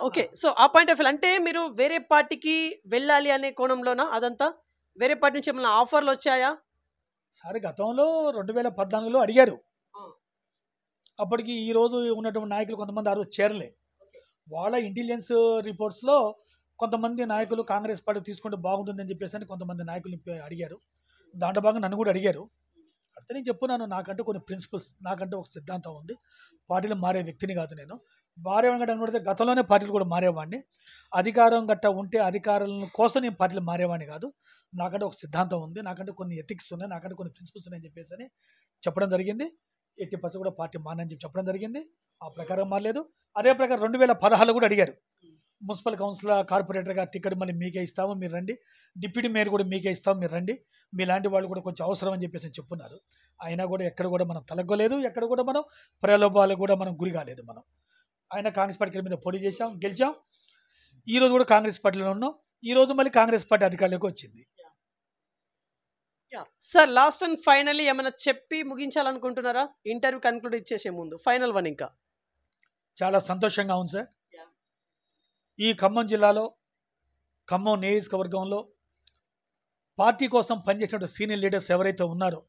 ఓకే, సో ఆ పాయింట్ ఆఫ్ వ్యూ అంటే మీరు వేరే పార్టీకి వెళ్ళాలి అనే కోణంలోనా అదంతా? వేరే పార్టీ నుంచి ఏమైనా ఆఫర్లు వచ్చాయా? సార్ గతంలో 2014లో అడిగారు. అప్పటికి ఈ రోజు ఉన్నటువంటి నాయకులు కొంతమంది ఆ రోజు చేరలే. వాళ్ళ ఇంటెలిజెన్స్ రిపోర్ట్స్లో కొంతమంది నాయకులు కాంగ్రెస్ పార్టీ తీసుకుంటే బాగుంటుందని చెప్పేసి కొంతమంది నాయకులు అడిగారు. దాంట్లో భాగంగా నన్ను కూడా అడిగారు. అయితే నేను చెప్పున్నాను, నాకంటే కొన్ని ప్రిన్సిపల్స్, నాకంటే ఒక సిద్ధాంతం ఉంది. పార్టీలు మారే వ్యక్తిని కాదు నేను. మారేవాడిని అనుకుంటే గతంలోనే పార్టీలు కూడా మారేవాడిని. అధికారం గట్ట ఉంటే అధికారుల కోసం నేను పార్టీలు మారేవాడిని కాదు. నాకంటే ఒక సిద్ధాంతం ఉంది, నాకంటే కొన్ని ఎథిక్స్ ఉన్నాయి, నాకంటే కొన్ని ప్రిన్సిపల్స్ ఉన్నాయని చెప్పేసి చెప్పడం జరిగింది. 80% కూడా పార్టీ మానని చెప్పి చెప్పడం జరిగింది. ఆ ప్రకారం మారలేదు. అదే ప్రకారం 2016లో కూడా అడిగారు. మున్సిపల్ కౌన్సిలర్ కార్పొరేటర్గా టికెట్ మళ్ళీ మీకే ఇస్తాము, మీరు రండి. డిప్యూటీ మేయర్ కూడా మీకే ఇస్తాము, మీరు రండి. మీలాంటి వాళ్ళు కూడా కొంచెం అవసరం అని చెప్పేసి చెప్పున్నారు. అయినా కూడా ఎక్కడ కూడా మనం తలగ్గలేదు, ఎక్కడ కూడా మనం ప్రలోభాలు కూడా మనం గురి కాలేదు. మనం ఆయన కాంగ్రెస్ పార్టీ మీద పోటీ చేశాం, గెలిచాం. ఈరోజు కూడా కాంగ్రెస్ పార్టీలో ఉన్నాం. ఈరోజు మళ్ళీ కాంగ్రెస్ పార్టీ అధికారంలోకి వచ్చింది. సార్ లాస్ట్ అండ్ ఫైనల్లీ ఏమైనా చెప్పి ముగించాలనుకుంటున్నారా? ఇంటర్వ్యూ కన్క్లూడ్ ఇచ్చేసే ముందు ఫైనల్ వన్. ఇంకా చాలా సంతోషంగా ఉంది సార్. ఈ ఖమ్మం జిల్లాలో ఖమ్మం నియోజకవర్గంలో పార్టీ కోసం పనిచేసిన సీనియర్ లీడర్స్ ఎవరైతే ఉన్నారో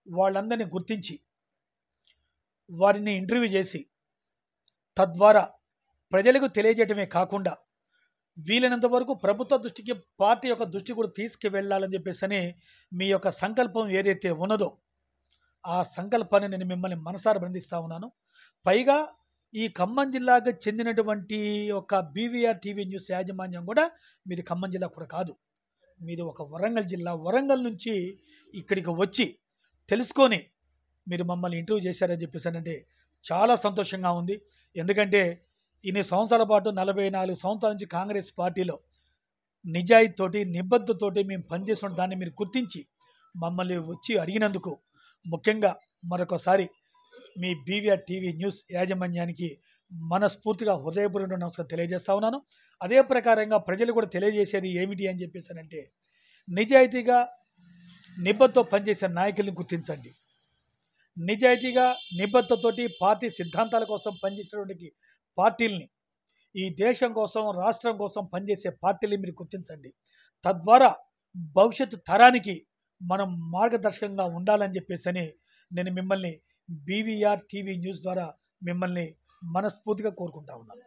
వాళ్ళందరినీ గుర్తించి వారిని ఇంటర్వ్యూ చేసి తద్వారా ప్రజలకు తెలియజేయటమే కాకుండా వీలైనంత వరకు ప్రభుత్వ దృష్టికి పార్టీ యొక్క దృష్టి కూడా తీసుకువెళ్ళాలని చెప్పేసి మీ యొక్క సంకల్పం ఏదైతే ఉన్నదో ఆ సంకల్పాన్ని నేను మిమ్మల్ని మనసారా బంధిస్తూ ఉన్నాను. పైగా ఈ ఖమ్మం జిల్లాకు చెందినటువంటి ఒక బీవీఆర్ టీవీ న్యూస్ యాజమాన్యం కూడా మీది ఖమ్మం జిల్లా కూడా కాదు, మీది ఒక వరంగల్ జిల్లా. వరంగల్ నుంచి ఇక్కడికి వచ్చి తెలుసుకొని మీరు మమ్మల్ని ఇంటర్వ్యూ చేశారని చెప్పేసానంటే చాలా సంతోషంగా ఉంది. ఎందుకంటే ఇన్ని సంవత్సరాల పాటు 44 సంవత్సరాల నుంచి కాంగ్రెస్ పార్టీలో నిజాయితీతోటి నిబద్ధతోటి మేము పనిచేసిన దాన్ని మీరు గుర్తించి మమ్మల్ని వచ్చి అడిగినందుకు ముఖ్యంగా మరొకసారి మీ బీవీఆర్ టీవీ న్యూస్ యాజమాన్యానికి మనస్ఫూర్తిగా హృదయపూర్వక నమస్కారం తెలియజేస్తా ఉన్నాను. అదే ప్రకారంగా ప్రజలు కూడా తెలియజేసేది ఏమిటి అని చెప్పేసానంటే నిజాయితీగా నిబద్ధతో పనిచేసే నాయకుల్ని గుర్తించండి. నిజాయితీగా నిబద్ధతతోటి పార్టీ సిద్ధాంతాల కోసం పనిచేసేటువంటి పార్టీల్ని, ఈ దేశం కోసం రాష్ట్రం కోసం పనిచేసే పార్టీల్ని మీరు గుర్తించండి. తద్వారా భవిష్యత్తు తరానికి మనం మార్గదర్శకంగా ఉండాలని చెప్పేసి నేను మిమ్మల్ని బీవీఆర్ టీవీ న్యూస్ ద్వారా మిమ్మల్ని మనస్ఫూర్తిగా కోరుకుంటా ఉన్నాను.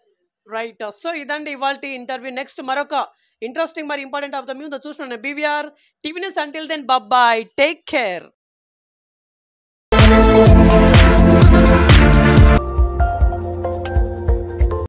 రైట్, సో ఇదండి ఇవాళ ఇంటర్వ్యూ. నెక్స్ట్ మరొక ఇంట్రెస్టింగ్ మరి ఇంపార్టెంట్ ఆఫ్ ద మ్యూజిక్ చూస్తున్నాను BVR TV news. Until then bye, take care.